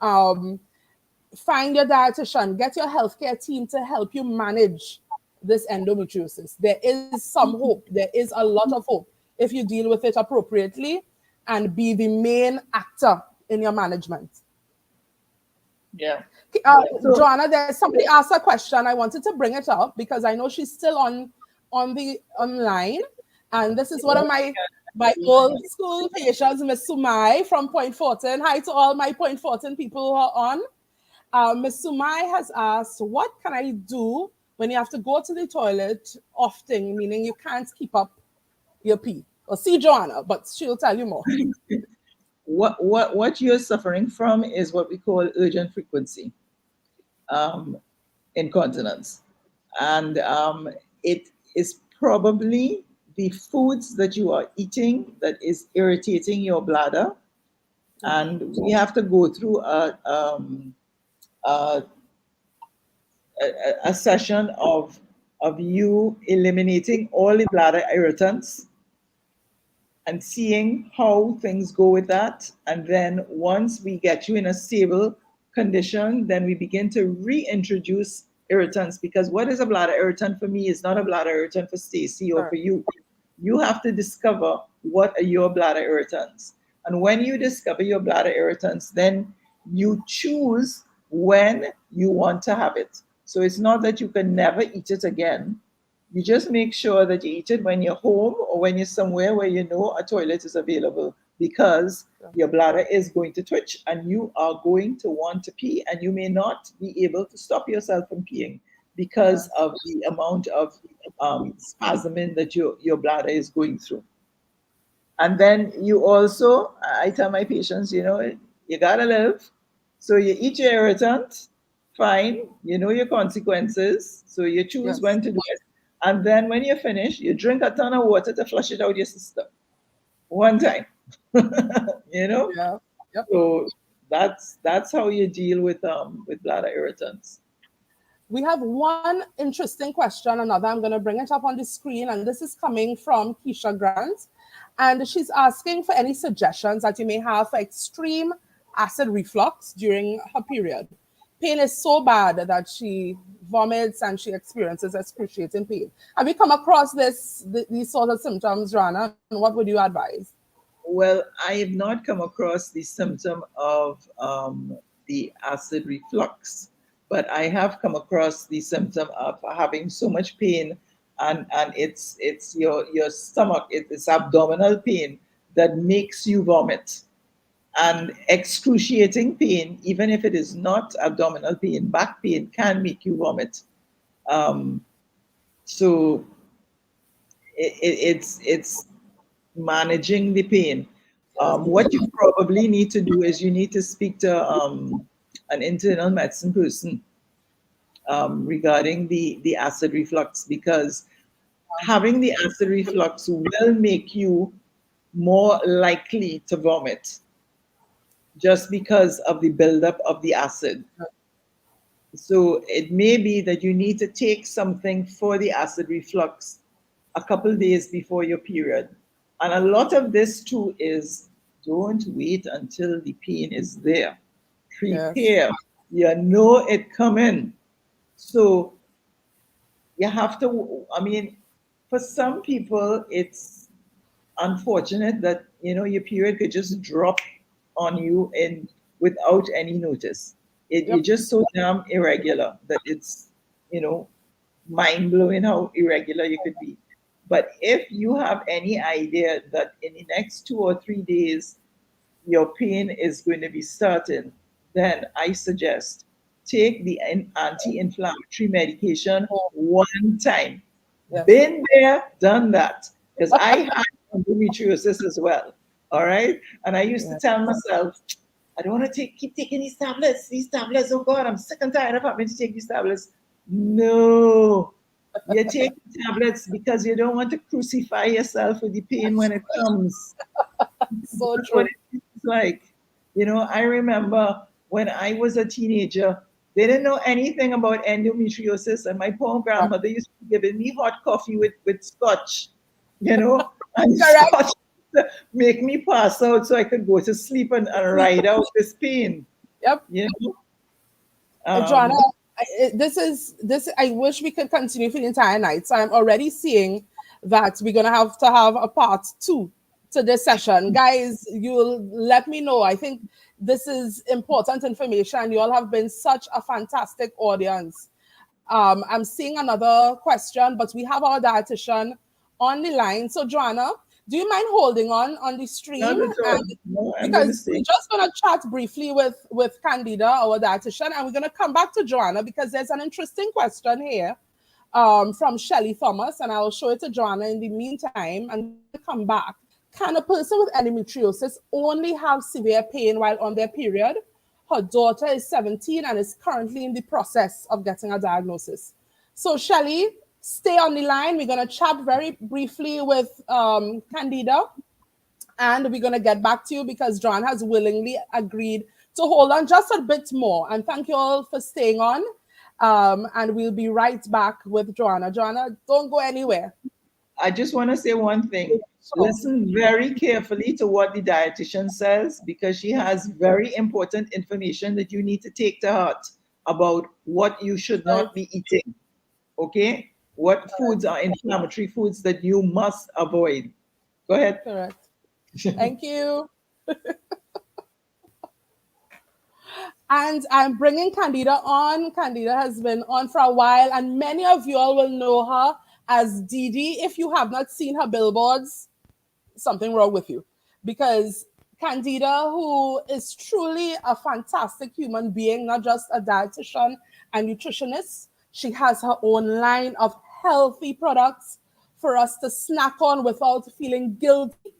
[SPEAKER 1] Find your dietitian. Get your healthcare team to help you manage this endometriosis. There is some hope. There is a lot of hope if you deal with it appropriately and be the main actor in your management.
[SPEAKER 2] Yeah.
[SPEAKER 1] Joanna, there's somebody asked a question. I wanted to bring it up because I know she's still on the online, and this is one of my old school patients, Miss Sumai from Point Fortin. Hi to all my Point Fortin people who are on. Miss Sumai has asked, what can I do when you have to go to the toilet often, meaning you can't keep up your pee? Well, see Joanna, but she'll tell you more.
[SPEAKER 2] What you're suffering from is what we call urgent frequency incontinence. And it is probably the foods that you are eating that is irritating your bladder. And we have to go through a session of you eliminating all the bladder irritants and seeing how things go with that. And then once we get you in a stable condition, then we begin to reintroduce irritants, because what is a bladder irritant for me is not a bladder irritant for Stacey or for you. You have to discover what are your bladder irritants. And when you discover your bladder irritants, then you choose when you want to have it. So it's not that you can never eat it again. You just make sure that you eat it when you're home or when you're somewhere where you know a toilet is available, because your bladder is going to twitch and you are going to want to pee, and you may not be able to stop yourself from peeing because of the amount of spasming that your bladder is going through. And then you also, I tell my patients, you gotta live. So you eat your irritant, fine, you know your consequences, so you choose when to do it. And then when you're finished, you drink a ton of water to flush it out your system. One time.
[SPEAKER 1] Yeah. Yep.
[SPEAKER 2] So that's how you deal with bladder irritants.
[SPEAKER 1] We have one interesting question, another. I'm going to bring it up on the screen, and this is coming from Keisha Grant. And she's asking for any suggestions that you may have for extreme acid reflux during her period. Pain is so bad that she vomits and she experiences excruciating pain. Have you come across these sort of symptoms, Joanna? And what would you advise?
[SPEAKER 2] Well, I have not come across the symptom of the acid reflux, but I have come across the symptom of having so much pain, and it's your stomach, it's abdominal pain, that makes you vomit. And excruciating pain, even if it is not abdominal pain, back pain can make you vomit. So it's managing the pain. What you probably need to do is you need to speak to an internal medicine person regarding the acid reflux, because having the acid reflux will make you more likely to vomit just because of the buildup of the acid. So it may be that you need to take something for the acid reflux a couple days before your period. And a lot of this too is don't wait until the pain is there. Prepare. Yes. You know it coming. So you have to, I mean, for some people, it's unfortunate that, you know, your period could just drop on you and without any notice. You're just so damn irregular that it's, you know, mind blowing how irregular you could be. But if you have any idea that in the next 2 or 3 days your pain is going to be starting, then I suggest take the anti-inflammatory medication one time. Yes. Been there, done that. Because I had endometriosis as well. All right. And I used to tell myself, I don't want to keep taking these tablets. These tablets, oh God, I'm sick and tired of having to take these tablets. No, you take tablets because you don't want to crucify yourself with the pain when it comes. So that's what it's like. You know, I remember when I was a teenager, they didn't know anything about endometriosis, and my poor grandmother used to be giving me hot coffee with scotch, you know, and scotch to make me pass out so I could go to sleep and ride out this pain.
[SPEAKER 1] Yep.
[SPEAKER 2] You know?
[SPEAKER 1] Joanna, I wish we could continue for the entire night. So I'm already seeing that we're going to have a part 2 to this session. Guys, you'll let me know. I think this is important information. You all have been such a fantastic audience. I'm seeing another question, but we have our dietitian on the line. So Joanna, do you mind holding on the stream? Because we're just going to chat briefly with Candida, our dietitian, and we're going to come back to Joanna because there's an interesting question here from Shelly Thomas, and I'll show it to Joanna in the meantime and come back. Can a person with endometriosis only have severe pain while on their period? Her daughter is 17 and is currently in the process of getting a diagnosis. So Shelly, stay on the line. We're going to chat very briefly with Candida, and we're going to get back to you because John has willingly agreed to hold on just a bit more. And thank you all for staying on. And we'll be right back with Joanna. Joanna, don't go anywhere.
[SPEAKER 2] I just want to say one thing. Listen very carefully to what the dietitian says, because she has very important information that you need to take to heart about what you should not be eating. Okay? What foods are inflammatory foods that you must avoid? Go ahead.
[SPEAKER 1] Correct. Thank you. And I'm bringing Candida on. Candida has been on for a while, and many of you all will know her as Didi. If you have not seen her billboards, something wrong with you. Because Candida, who is truly a fantastic human being, not just a dietitian and nutritionist, she has her own line of healthy products for us to snack on without feeling guilty.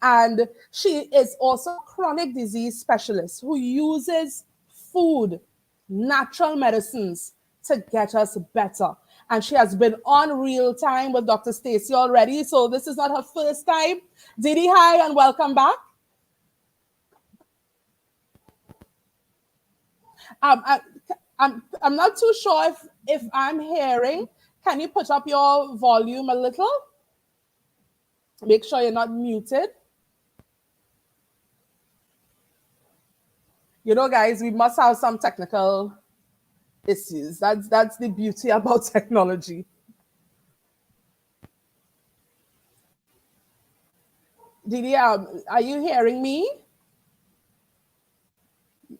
[SPEAKER 1] And she is also a chronic disease specialist who uses food, natural medicines to get us better. And she has been on Real Time with Dr. Stacey already, so this is not her first time. Didi, hi, and welcome back. I'm not too sure if I'm hearing. Can you put up your volume a little? Make sure you're not muted. You know, guys, we must have some technical issues. That's the beauty about technology. Didi, are you hearing me?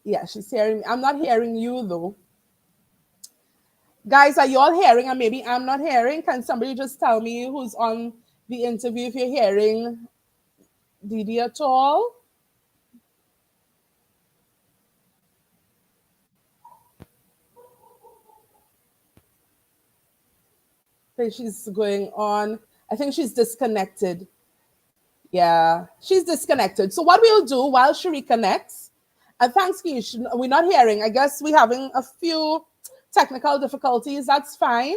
[SPEAKER 1] Yeah, she's hearing me. I'm not hearing you, though. Guys, are you all hearing? And maybe I'm not hearing. Can somebody just tell me who's on the interview if you're hearing Didi at all? I think she's going on. I think she's disconnected. Yeah, she's disconnected. So what we'll do while she reconnects, and thanks, Keish, we're not hearing. I guess we're having a few technical difficulties. That's fine.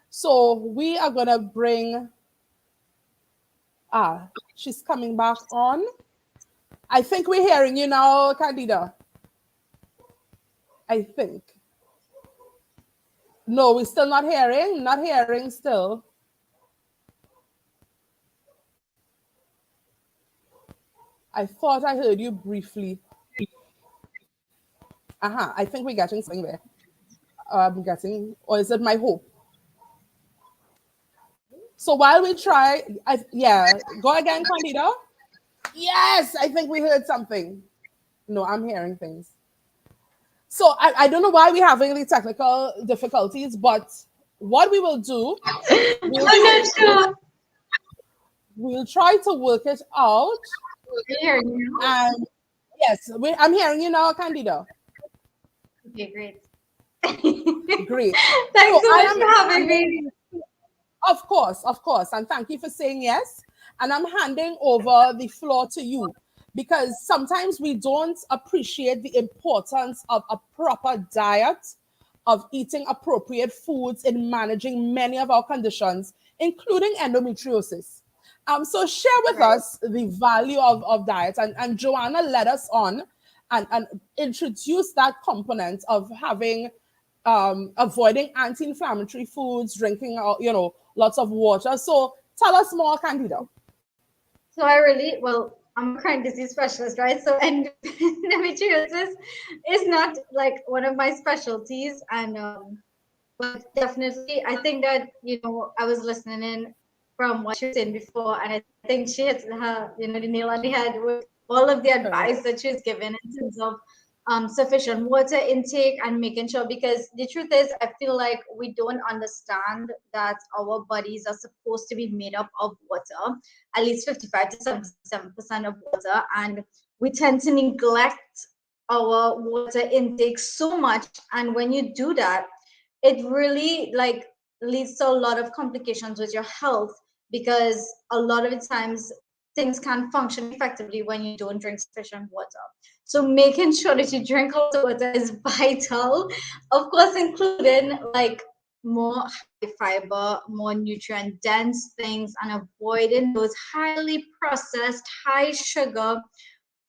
[SPEAKER 1] So we are gonna bring. She's coming back on. I think we're hearing you now, Candida. I think. No, we're still not hearing. Not hearing still. I thought I heard you briefly. I think we're getting something there. I'm getting, or is it my hope? So while we try, yeah, go again, Candida. Yes, I think we heard something. No, I'm hearing things. So I don't know why we're having any technical difficulties, but what we will do, we'll,
[SPEAKER 3] I'm not sure.
[SPEAKER 1] We'll try to work it out. And yes, I'm hearing you now, Candida.
[SPEAKER 3] Okay, great.
[SPEAKER 1] Great.
[SPEAKER 3] Thanks so much for having me.
[SPEAKER 1] Of course. And thank you for saying yes. And I'm handing over the floor to you because sometimes we don't appreciate the importance of a proper diet, of eating appropriate foods in managing many of our conditions, including endometriosis. So share with us the value of diet. And Joanna led us on and introduce that component of having avoiding anti-inflammatory foods, drinking, lots of water. So tell us more, Candida.
[SPEAKER 3] So I'm a chronic disease specialist, right? So endometriosis is not like one of my specialties, and but definitely, I think that I was listening in from what she was saying before, and I think she hit the nail on the head with all of the advice that she's given in terms of sufficient water intake and making sure, because the truth is I feel like we don't understand that our bodies are supposed to be made up of water, at least 55 to 77% of water, and we tend to neglect our water intake so much. And when you do that, it really leads to a lot of complications with your health, because a lot of the times things can't function effectively when you don't drink sufficient water. So making sure that you drink lots of water is vital. Of course, including more high fiber, more nutrient dense things, and avoiding those highly processed, high sugar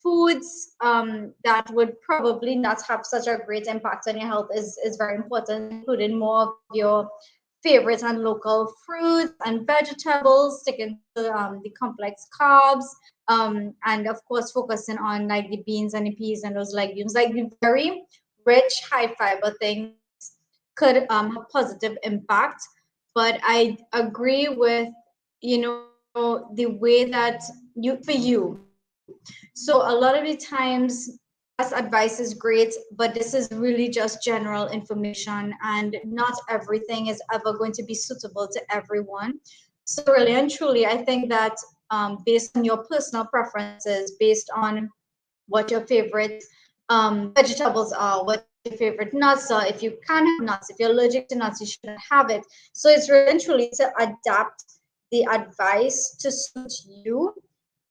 [SPEAKER 3] foods that would probably not have such a great impact on your health is very important, including more of your favorite and local fruits and vegetables, sticking to the complex carbs, and of course focusing on like the beans and the peas and those legumes, like the very rich high fiber things could have positive impact. But I agree with the way that you. So a lot of the times as advice is great, but this is really just general information, and not everything is ever going to be suitable to everyone. So really and truly, I think that based on your personal preferences, based on what your favorite vegetables are, what your favorite nuts are. If you can't have nuts, if you're allergic to nuts, you shouldn't have it. So it's really and truly to adapt the advice to suit you,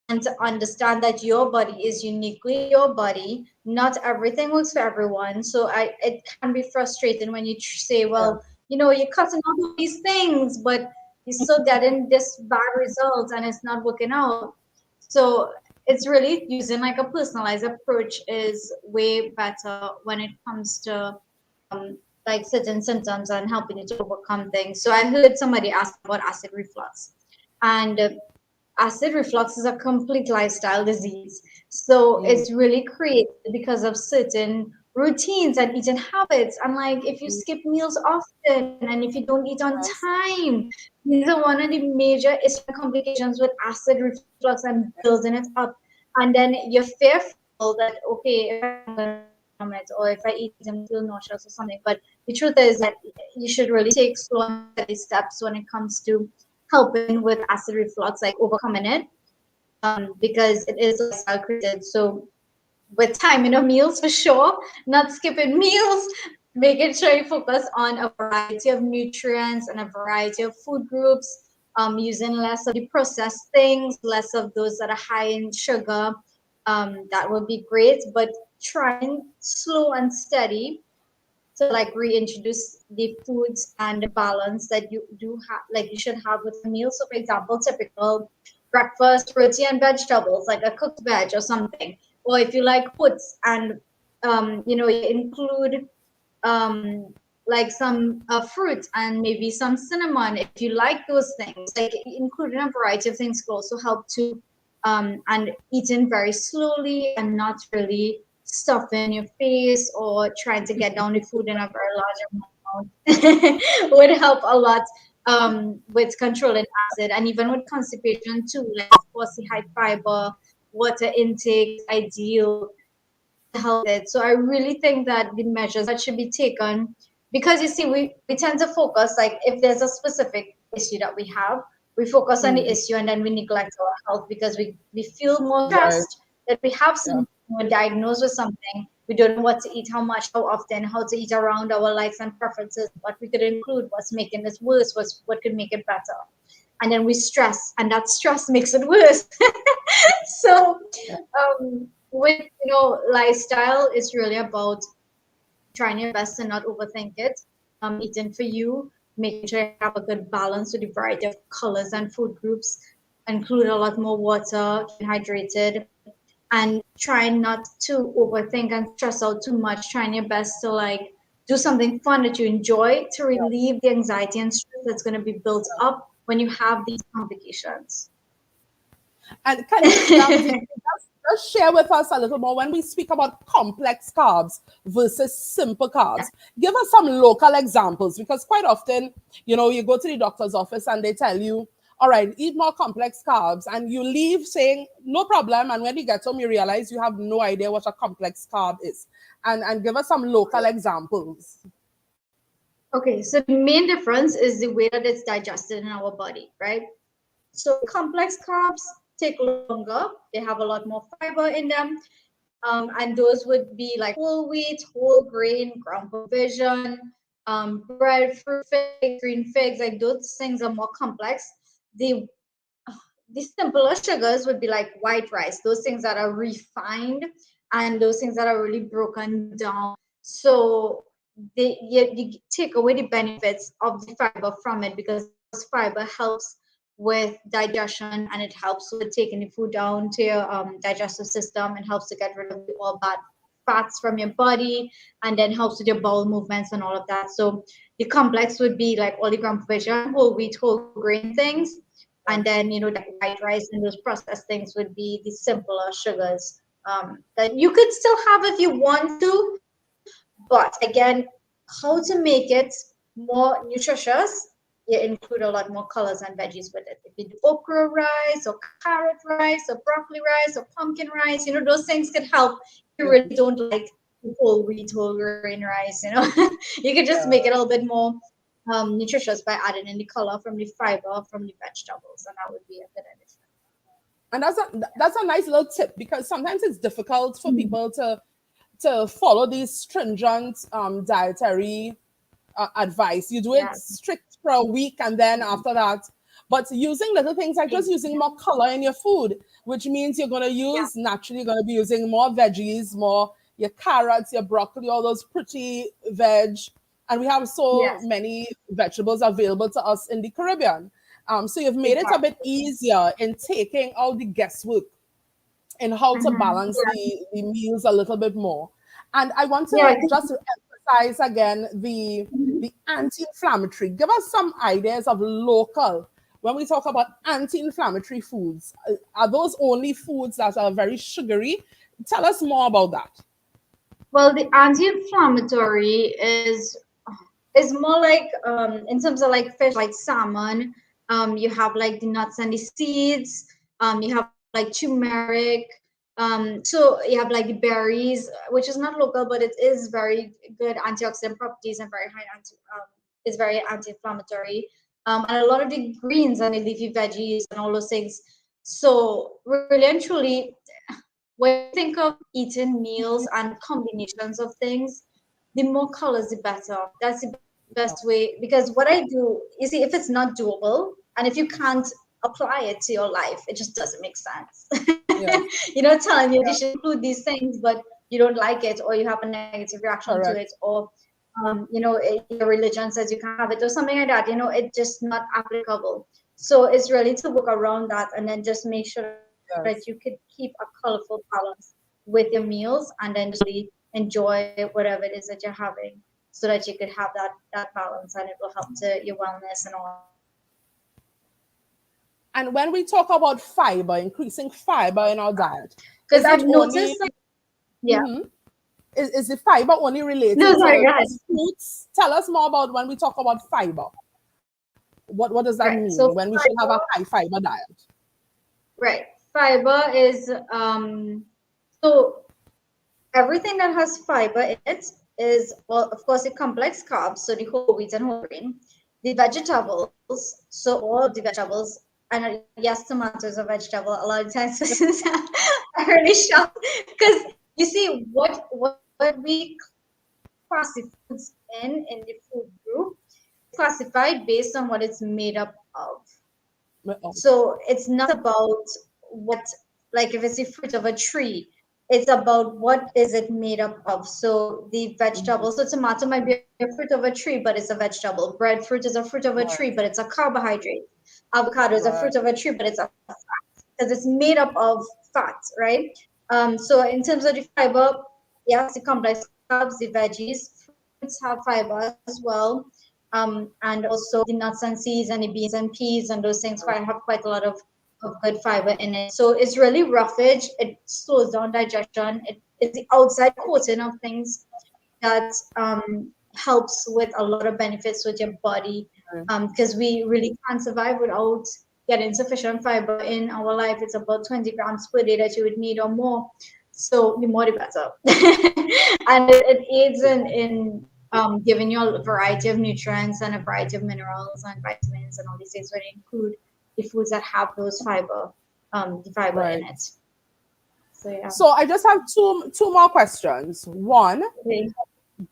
[SPEAKER 3] and to understand that your body is uniquely your body. Not everything works for everyone. So it can be frustrating when you say, well, you're cutting out all these things, but you're still getting this bad results and it's not working out. So it's really using like a personalized approach is way better when it comes to like certain symptoms and helping you to overcome things. So I heard somebody ask about acid reflux, and acid reflux is a complete lifestyle disease. So it's really created because of certain routines and eating habits. And like if you skip meals often and if you don't eat on time, these are one of the major complications with acid reflux and building it up. And then you're fearful that, okay, if I'm going to it, or if I eat, I'm feel nauseous or something. But the truth is that you should really take slow and steady steps when it comes to helping with acid reflux, like overcoming it. because it is lifestyle created. So with time in our meals for sure, not skipping meals, making sure you focus on a variety of nutrients and a variety of food groups, using less of the processed things, less of those that are high in sugar. That would be great, but trying slow and steady to like reintroduce the foods and the balance that you do have, like you should have with a meal. So, for example, typical breakfast, roti and vegetables, like a cooked veg or something. Or if you like foods and you include like some fruit and maybe some cinnamon. If you like those things, like including a variety of things could also help to and eating very slowly and not really stuffing your face or trying to get down the food in a very large amount would help a lot with controlling acid and even with constipation too. Like of course the high fiber water intake is ideal to help it. So I really think that the measures that should be taken, because you see we tend to focus, like if there's a specific issue that we have, we focus on the issue and then we neglect our health because we feel more
[SPEAKER 1] Right.
[SPEAKER 3] stressed that we have
[SPEAKER 1] Yeah.
[SPEAKER 3] some, we're diagnosed with something. We don't know what to eat, how much, how often, how to eat around our likes and preferences, what we could include, what's making this worse, what could make it better. And then we stress, and that stress makes it worse. So with lifestyle is really about trying your best to not overthink it. Eating for you, making sure you have a good balance with the variety of colors and food groups, include a lot more water, hydrated, and trying not to overthink and stress out too much. Trying your best to like do something fun that you enjoy to relieve the anxiety and stress that's going to be built up when you have these complications.
[SPEAKER 1] And can you just share with us a little more when we speak about complex carbs versus simple carbs? Give us some local examples, because quite often, you go to the doctor's office and they tell you, all right, eat more complex carbs, and you leave saying, no problem. And when you get home, you realize you have no idea what a complex carb is. And give us some local examples.
[SPEAKER 3] Okay, so the main difference is the way that it's digested in our body, right? So complex carbs take longer. They have a lot more fiber in them. And those would be like whole wheat, whole grain, ground provision, bread, fruit figs, green figs. Like those things are more complex. The simpler sugars would be like white rice, those things that are refined and those things that are really broken down. So you take away the benefits of the fiber from it, because fiber helps with digestion and it helps with taking the food down to your digestive system and helps to get rid of all bad fats from your body, and then helps with your bowel movements and all of that. So the complex would be like all the ground provision, whole wheat, whole grain things, and then the white rice and those processed things would be the simpler sugars that you could still have if you want to, but again, how to make it more nutritious, you include a lot more colors and veggies with it. If you do okra rice or carrot rice or broccoli rice or pumpkin rice, those things could help. If you really don't like whole wheat, whole grain rice, you could just make it a little bit more nutritious by adding in the color from the fiber from the vegetables, and that would be a good addition.
[SPEAKER 1] And that's a nice little tip, because sometimes it's difficult for people to follow these stringent dietary advice. You do it strict for a week and then after that. But using little things like just using more color in your food, which means you're going to use, naturally, you're going to be using more veggies, more your carrots, your broccoli, all those pretty veg. And we have so many vegetables available to us in the Caribbean. So you've made it a bit easier in taking all the guesswork in how to balance the meals a little bit more. And I want to just emphasize again the anti-inflammatory. Give us some ideas of local. When we talk about anti-inflammatory foods, are those only foods that are very sugary? Tell us more about that.
[SPEAKER 3] Well, the anti-inflammatory is more like in terms of like fish, like salmon. You have like the nuts and the seeds. You have like turmeric. So you have like the berries, which is not local, but it is very good antioxidant properties and very high is very anti-inflammatory. And a lot of the greens and the leafy veggies and all those things So really and truly, when you think of eating meals and combinations of things, the more colors, the better. That's the best way. Because what I do, you see, if it's not doable and if you can't apply it to your life, it just doesn't make sense.
[SPEAKER 1] Yes.
[SPEAKER 3] Telling you should include these things, but you don't like it, or you have a negative reaction to
[SPEAKER 1] Correct.
[SPEAKER 3] it, or your religion says you can't have it, or something like that. It's just not applicable. So it's really to work around that, and then just make sure that you
[SPEAKER 1] Yes.
[SPEAKER 3] could keep a colorful balance with your meals, and then just really enjoy whatever it is that you're having, so that you could have that balance, and it will help to your wellness and all.
[SPEAKER 1] And when we talk about fiber, increasing fiber in our diet,
[SPEAKER 3] Because
[SPEAKER 1] is
[SPEAKER 3] I've
[SPEAKER 1] it
[SPEAKER 3] noticed,
[SPEAKER 1] only
[SPEAKER 3] like, yeah.
[SPEAKER 1] mhm, is the fiber only
[SPEAKER 3] No,
[SPEAKER 1] related
[SPEAKER 3] sorry,
[SPEAKER 1] to
[SPEAKER 3] guys.
[SPEAKER 1] fruits? Tell us more about when we talk about fiber. What does that
[SPEAKER 3] Right.
[SPEAKER 1] mean
[SPEAKER 3] So
[SPEAKER 1] when we should have
[SPEAKER 3] fiber,
[SPEAKER 1] a high fiber diet?
[SPEAKER 3] right. Fiber is so everything that has fiber in it is, well, of course, the complex carbs, so the whole wheat and whole grain, the vegetables, so all of the vegetables, and yes, tomatoes are vegetable. A lot of times persons are really shocked because you see what we classify foods in the food group, classified based on what it's made up of.
[SPEAKER 1] Oh,
[SPEAKER 3] So it's not about what, like if it's the fruit of a tree, it's about what is it made up of. So the
[SPEAKER 1] mhm.
[SPEAKER 3] vegetable, so tomato might be a fruit of a tree, but it's a vegetable. Breadfruit is a fruit of a
[SPEAKER 1] Right,
[SPEAKER 3] tree, but it's a carbohydrate. Avocado is a
[SPEAKER 1] right,
[SPEAKER 3] fruit of a tree, but it's a fat, because it's made up of fat, right? So in terms of the fiber, yes, the complex carbs, the veggies, fruits have fiber as well. And also the nuts and seeds and the beans and peas and those things quite have quite a lot of good fiber in it. So it's really roughage. It slows down digestion. It is the outside coating of things that helps with a lot of benefits with your body,
[SPEAKER 1] right.
[SPEAKER 3] because we really can't survive without getting sufficient fiber in our life. It's about 20 grams per day that you would need or more. So the more the better. And it aids in giving you a variety of nutrients and a variety of minerals and vitamins and all these things when you include the foods that have those the fiber in
[SPEAKER 1] Right.
[SPEAKER 3] it. So yeah.
[SPEAKER 1] So I just have two more questions. One,
[SPEAKER 3] Okay.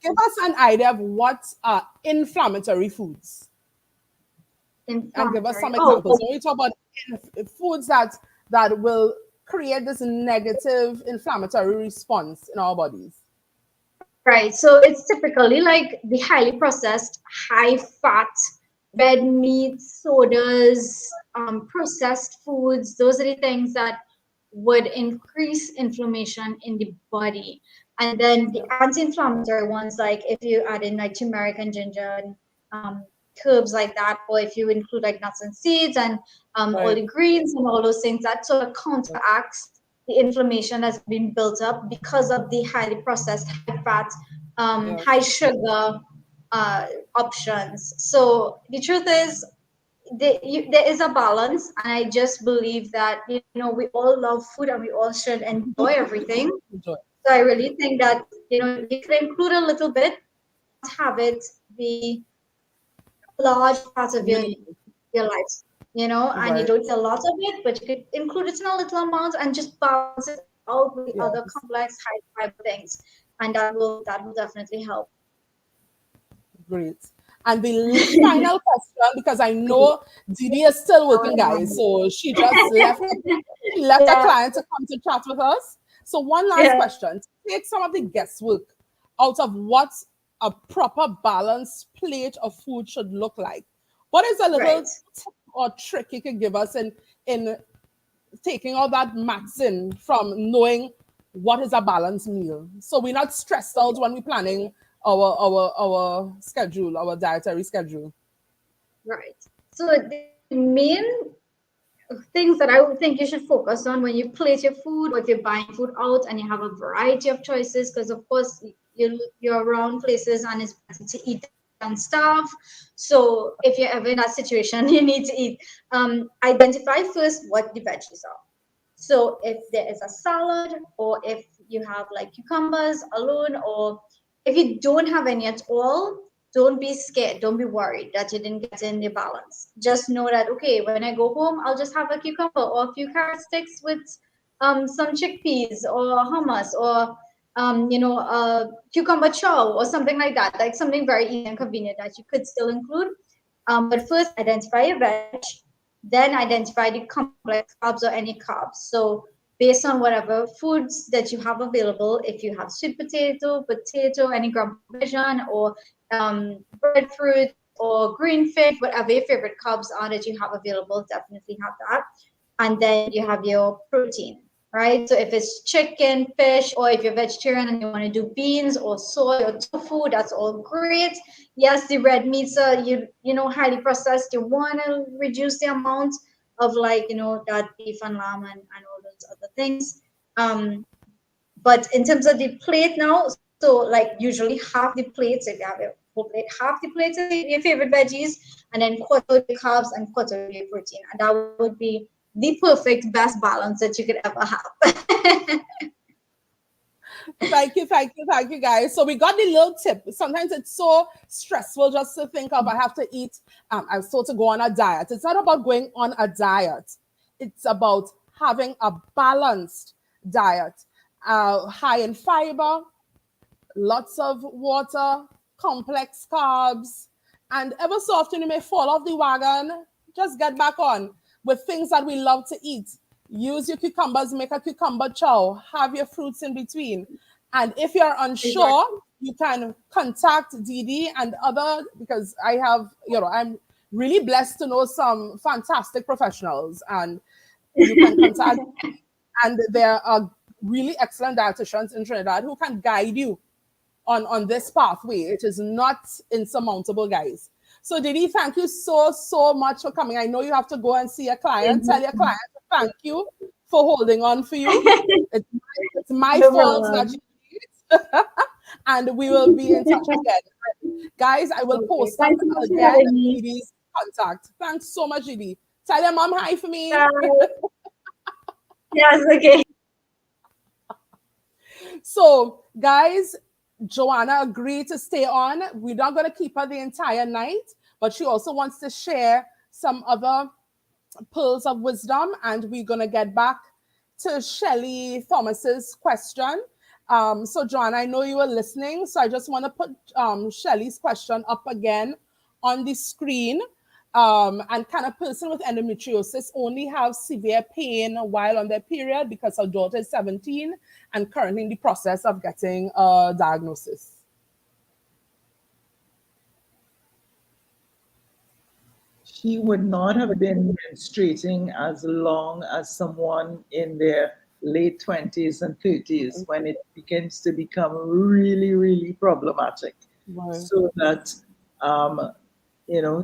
[SPEAKER 1] give us an idea of what are inflammatory foods, and give us
[SPEAKER 3] Inflammatory.
[SPEAKER 1] some
[SPEAKER 3] Oh,
[SPEAKER 1] examples. When we talk about foods that will create this negative inflammatory response in our bodies.
[SPEAKER 3] right. So it's typically like the highly processed, high fat, red meat, sodas, processed foods. Those are the things that would increase inflammation in the body. And then the anti-inflammatory ones, like if you add in like turmeric and ginger and herbs like that, or if you include like nuts and seeds and all
[SPEAKER 1] Right.
[SPEAKER 3] the greens and all those things, that sort of counteracts the inflammation that's been built up because of the highly processed, high fat, high
[SPEAKER 1] Yes.
[SPEAKER 3] sugar uh, options. So the truth is, there is a balance, and I just believe that we all love food and we all should enjoy everything.
[SPEAKER 1] Enjoy.
[SPEAKER 3] So I really think that you could include a little bit, not have it be a large part of
[SPEAKER 1] Minimum.
[SPEAKER 3] your life, and you
[SPEAKER 1] Right.
[SPEAKER 3] don't eat a lot of it, but you could include it in a little amount and just balance it out with the other
[SPEAKER 1] Yes.
[SPEAKER 3] complex high fiber things, and that will definitely help.
[SPEAKER 1] Great. And the final question, because I know Didi is still working, guys. So she left a
[SPEAKER 3] Yeah,
[SPEAKER 1] client to come to chat with us. So one last
[SPEAKER 3] yeah,
[SPEAKER 1] question. Take some of the guesswork out of what a proper balanced plate of food should look like. What is a little
[SPEAKER 3] right.
[SPEAKER 1] tip or trick you could give us in taking all that maths in from knowing what is a balanced meal? So we're not stressed out when we're planning our schedule, our dietary schedule.
[SPEAKER 3] Right. So the main things that I would think you should focus on when you place your food, or if you're buying food out and you have a variety of choices, because of course you're around places and it's better to eat than starve. So if you're ever in that situation, you need to eat. Identify first what the veggies are. So if there is a salad, or if you have like cucumbers alone, or if you don't have any at all, don't be scared. Don't be worried that you didn't get in the balance. Just know that, okay, when I go home, I'll just have a cucumber or a few carrot sticks with some chickpeas or hummus or a cucumber chow or something like that, like something very easy and convenient that you could still include. But first, identify your veg, then identify the complex carbs or any carbs. So based on whatever foods that you have available, if you have sweet potato, any gram provision, or breadfruit or green fig, whatever your favorite carbs are that you have available, definitely have that. And then you have your protein, right? So if it's chicken, fish, or if you're vegetarian and you want to do beans or soy or tofu, that's all great. Yes, the red meats are highly processed. You want to reduce the amount of that beef and lamb and all those other things. But in terms of the plate now, so like usually half the plates, if you have a full plate, half the plates of your favorite veggies, and then quarter the carbs and quarter your protein, and that would be the perfect best balance that you could ever have.
[SPEAKER 1] Thank you, guys. So we got the little tip. Sometimes it's so stressful just to think of I have to eat. I'm supposed to go on a diet. It's not about going on a diet. It's about having a balanced diet, high in fiber, lots of water, complex carbs, and ever so often you may fall off the wagon. Just get back on with things that we love to eat. Use your cucumbers, make a cucumber chow, have your fruits in between. And if you're unsure, you can contact Didi and other, because I have, I'm really blessed to know some fantastic professionals, and you can contact, and there are really excellent dietitians in Trinidad who can guide you on this pathway. It is not insurmountable, guys. So Didi, thank you so much for coming. I know you have to go and see a client. Tell your client thank you for holding on for you. It's my fault that you need. And we will be in touch again. Guys, I will post up again Didi's contact. Thanks so much, Didi. Tell your mom hi for me.
[SPEAKER 3] Yes, okay.
[SPEAKER 1] So, guys, Joanna agreed to stay on. We're not going to keep her the entire night, but she also wants to share some other pearls of wisdom, and we're going to get back to Shelley Thomas's question. So, Joanna, I know you were listening, so I just want to put Shelley's question up again on the screen. And can a person with endometriosis only have severe pain while on their period because her daughter is 17 and currently in the process of getting a diagnosis?
[SPEAKER 2] She would not have been menstruating as long as someone in their late 20s and 30s when it begins to become really, really problematic. Right. So that,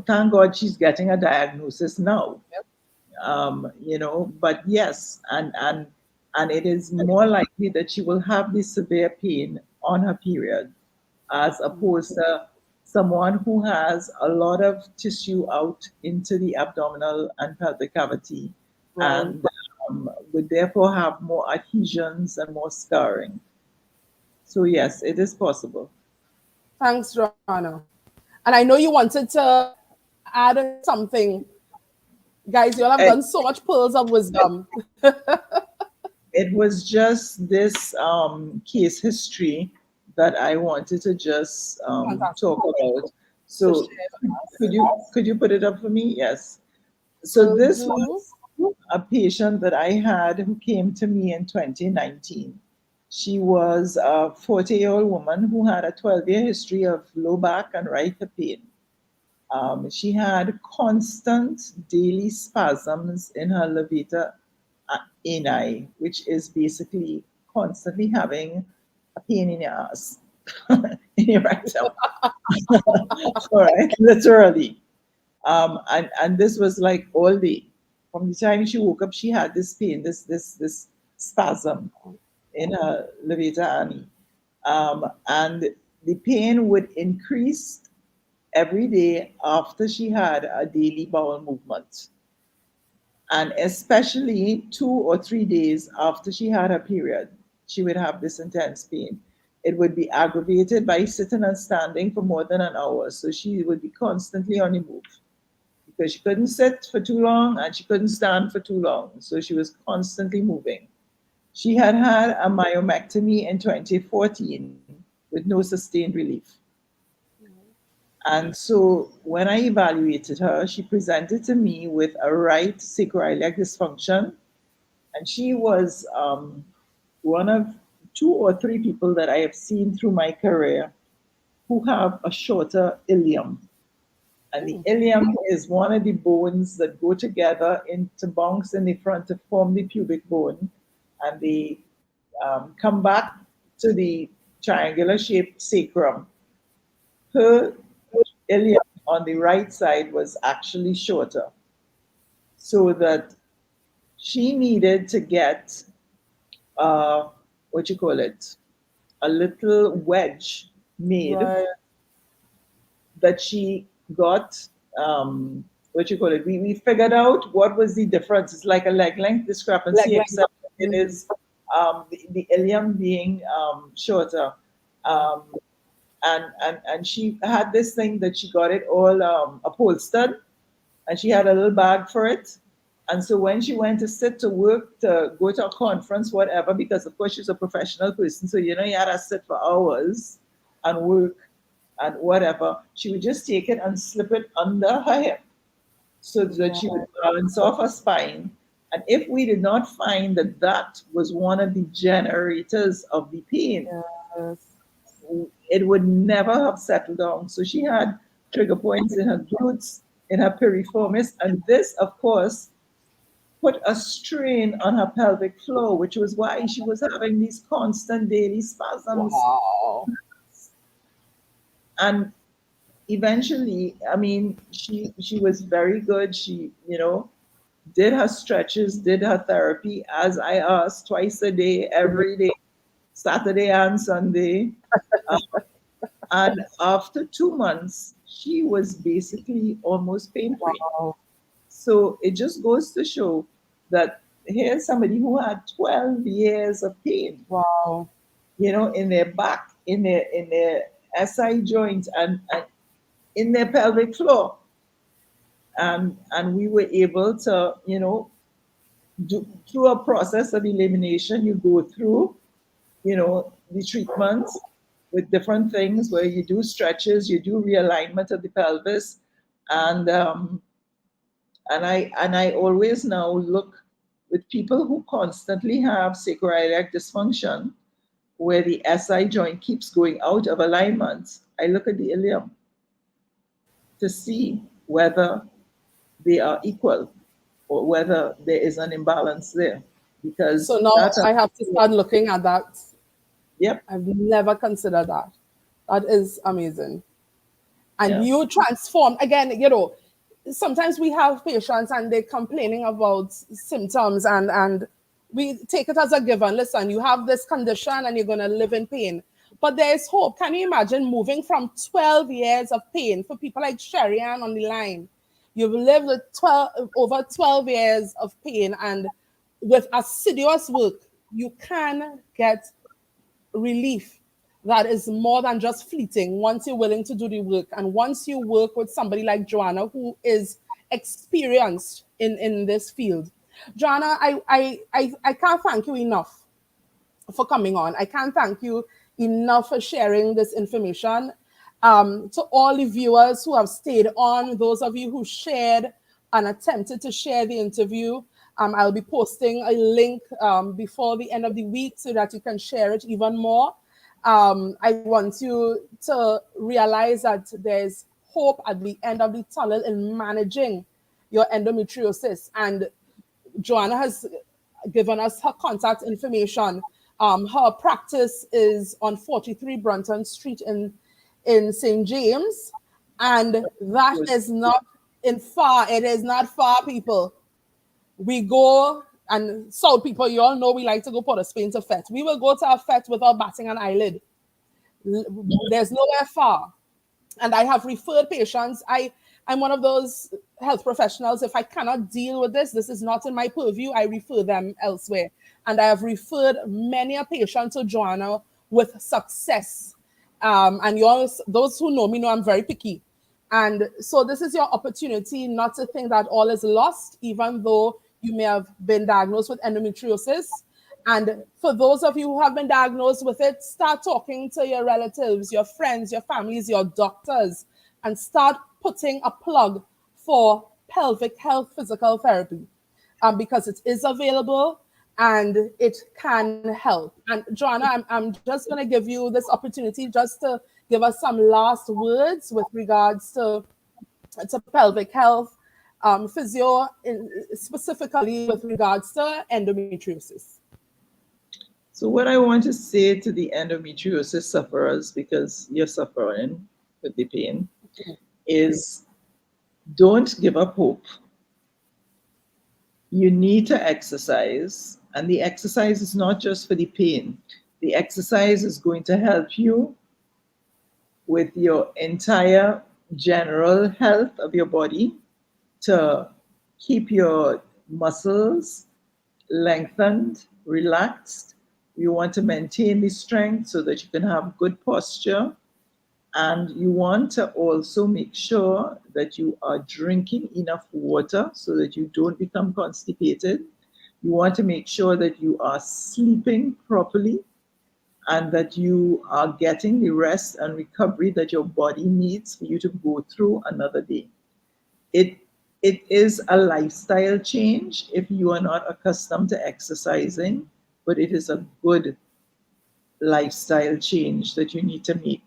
[SPEAKER 2] thank God she's getting a diagnosis now. Yep. But yes, and it is more likely that she will have this severe pain on her period as opposed to someone who has a lot of tissue out into the abdominal and pelvic cavity, right, and would therefore have more adhesions and more scarring. So yes, it is possible.
[SPEAKER 1] Thanks, Joanna. And I know you wanted to add something. Guys, you all have done so much pearls of wisdom.
[SPEAKER 2] It was just this case history that I wanted to just talk about. So could you put it up for me? Yes. So this was a patient that I had who came to me in 2019. She was a 40-year-old woman who had a 12-year history of low back and right hip pain. She had constant daily spasms in her levator ani, which is basically constantly having a pain in your ass, in your rectum. All right, literally. And this was like all day. From the time she woke up, she had this pain, this spasm in her levator ani. And the pain would increase every day after she had a daily bowel movement. And especially 2 or 3 days after she had her period, she would have this intense pain. it would be aggravated by sitting and standing for more than an hour. So she would be constantly on the move because she couldn't sit for too long and she couldn't stand for too long. So she was constantly moving. She had had a myomectomy in 2014 with no sustained relief. And so when I evaluated her, she presented to me with a right sacroiliac dysfunction. And she was one of 2 or 3 people that I have seen through my career who have a shorter ilium. And the ilium is one of the bones that go together into bunks in the front to form the pubic bone. And they come back to the triangular shaped sacrum. Her ilium on the right side was actually shorter, so that she needed to get a little wedge made that she got. We figured out what was the difference. It's like a leg length discrepancy, except it is the ilium being shorter. And she had this thing that she got it all upholstered, and she had a little bag for it. And so when she went to sit to work, to go to a conference, whatever, because of course she's a professional person, so you had to sit for hours and work and whatever, she would just take it and slip it under her hip so that she would balance off her spine. And if we did not find that that was one of the generators of the pain, it would never have settled down. So she had trigger points in her glutes, in her piriformis, and this, of course, put a strain on her pelvic floor, which was why she was having these constant daily spasms.
[SPEAKER 1] Wow.
[SPEAKER 2] And eventually, I mean, she was very good. She, did her stretches, did her therapy, as I asked, twice a day, every day, Saturday and Sunday. And after 2 months, she was basically almost pain-free.
[SPEAKER 1] Wow.
[SPEAKER 2] So it just goes to show that here's somebody who had 12 years of pain.
[SPEAKER 1] Wow.
[SPEAKER 2] In their back, in their SI joint, and in their pelvic floor. And we were able to, do through a process of elimination, you go through, the treatments with different things where you do stretches, you do realignment of the pelvis, and I always now look with people who constantly have sacroiliac dysfunction, where the SI joint keeps going out of alignment. I look at the ilium to see whether they are equal or whether there is an imbalance there. Because
[SPEAKER 1] so now I have to start looking at that.
[SPEAKER 2] Yep.
[SPEAKER 1] I've never considered that. That is amazing. And
[SPEAKER 2] Yeah.
[SPEAKER 1] you transform again, sometimes we have patients and they're complaining about symptoms and we take it as a given. Listen, you have this condition and you're going to live in pain. But there is hope. Can you imagine moving from 12 years of pain for people like Sherry Ann on the line? You've lived with over 12 years of pain, and with assiduous work, you can get relief that is more than just fleeting once you're willing to do the work. And once you work with somebody like Joanna, who is experienced in this field. Joanna, I can't thank you enough for coming on. I can't thank you enough for sharing this information. To all the viewers who have stayed on, those of you who shared and attempted to share the interview, I'll be posting a link before the end of the week so that you can share it even more. I want you to realize that there's hope at the end of the tunnel in managing your endometriosis. And Joanna has given us her contact information. Her practice is on 43 Brunton Street in St. James. And that is not far. It is not far, people. We go, and South people, you all know we like to go Port of Spain to fete. We will go to a fete without batting an eyelid. There's nowhere far. And I have referred patients. I'm one of those health professionals. If I cannot deal with this is not in my purview, I refer them elsewhere. And I have referred many a patient to Joanna with success. And those who know me know I'm very picky. And so this is your opportunity not to think that all is lost, even though you may have been diagnosed with endometriosis. And for those of you who have been diagnosed with it, start talking to your relatives, your friends, your families, your doctors, and start putting a plug for pelvic health physical therapy, because it is available and it can help. And Joanna, I'm just going to give you this opportunity just to give us some last words with regards to pelvic health, physio, specifically with regards to endometriosis.
[SPEAKER 2] So what I want to say to the endometriosis sufferers, because you're suffering with the pain, is don't give up hope. You need to exercise, and the exercise is not just for the pain. The exercise is going to help you with your entire general health of your body, to keep your muscles lengthened, relaxed. You want to maintain the strength so that you can have good posture. And you want to also make sure that you are drinking enough water so that you don't become constipated. You want to make sure that you are sleeping properly and that you are getting the rest and recovery that your body needs for you to go through another day. It is a lifestyle change if you are not accustomed to exercising, but it is a good lifestyle change that you need to make.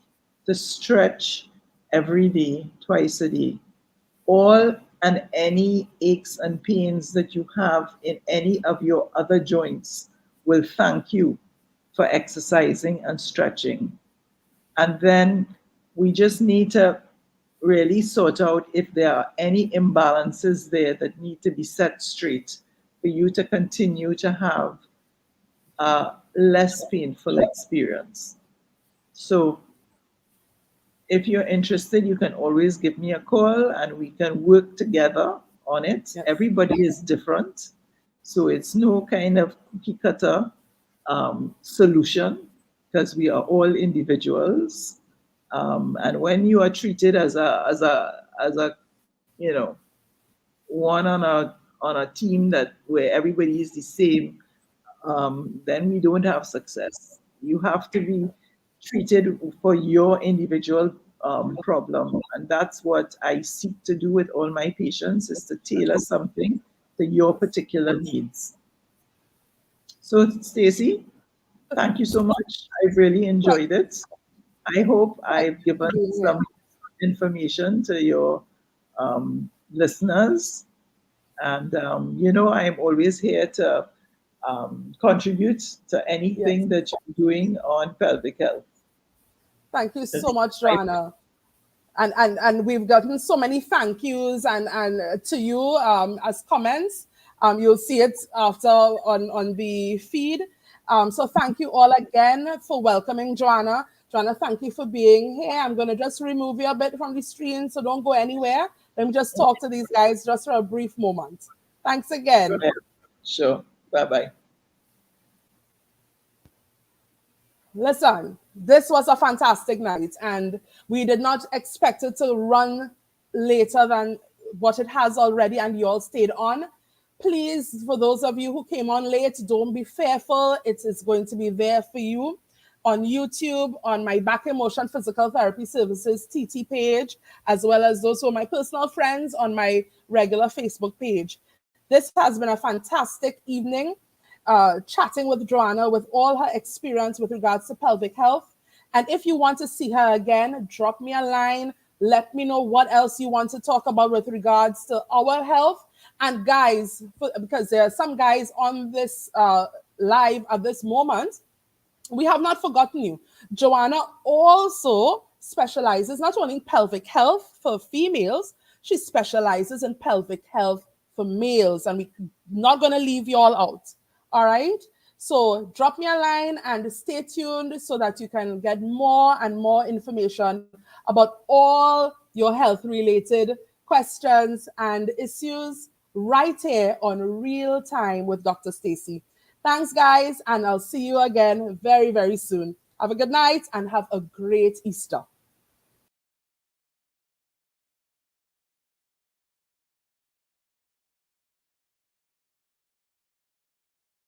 [SPEAKER 2] To stretch every day, twice a day. All and any aches and pains that you have in any of your other joints will thank you for exercising and stretching. And then we just need to really sort out if there are any imbalances there that need to be set straight for you to continue to have a less painful experience. So if you're interested, you can always give me a call and we can work together on it. Yes. Everybody is different. So it's no kind of cookie cutter solution, because we are all individuals. And when you are treated as a one on a team that where everybody is the same, then we don't have success. You have to be treated for your individual problem, and that's what I seek to do with all my patients, is to tailor something to your particular needs. So Stacey, thank you so much. I've really enjoyed it. I hope I've given some information to your listeners, and I'm always here to contribute to anything that you're doing on pelvic health.
[SPEAKER 1] Thank you so much, Joanna. And we've gotten so many thank yous and to you as comments. You'll see it after on the feed. So thank you all again for welcoming Joanna. Joanna, thank you for being here. I'm going to just remove you a bit from the screen, so don't go anywhere. Let me just talk to these guys just for a brief moment. Thanks again.
[SPEAKER 2] Sure. Bye-bye.
[SPEAKER 1] Listen, this was a fantastic night, and we did not expect it to run later than what it has already, and you all stayed on. Please, for those of you who came on late, don't be fearful. It is going to be there for you on YouTube, on my Back Emotion Physical Therapy Services TT page, as well as those who are my personal friends on my regular Facebook page. This has been a fantastic evening, chatting with Joanna with all her experience with regards to pelvic health. And if you want to see her again, drop me a line. Let me know what else you want to talk about with regards to our health. And guys, because there are some guys on this live at this moment, we have not forgotten you. Joanna also specializes not only in pelvic health for females, she specializes in pelvic health for males, and we're not going to leave you all out. All right? So drop me a line and stay tuned so that you can get more and more information about all your health-related questions and issues right here on Real Time with Dr. Stacey. Thanks, guys, and I'll see you again very, very soon. Have a good night and have a great Easter.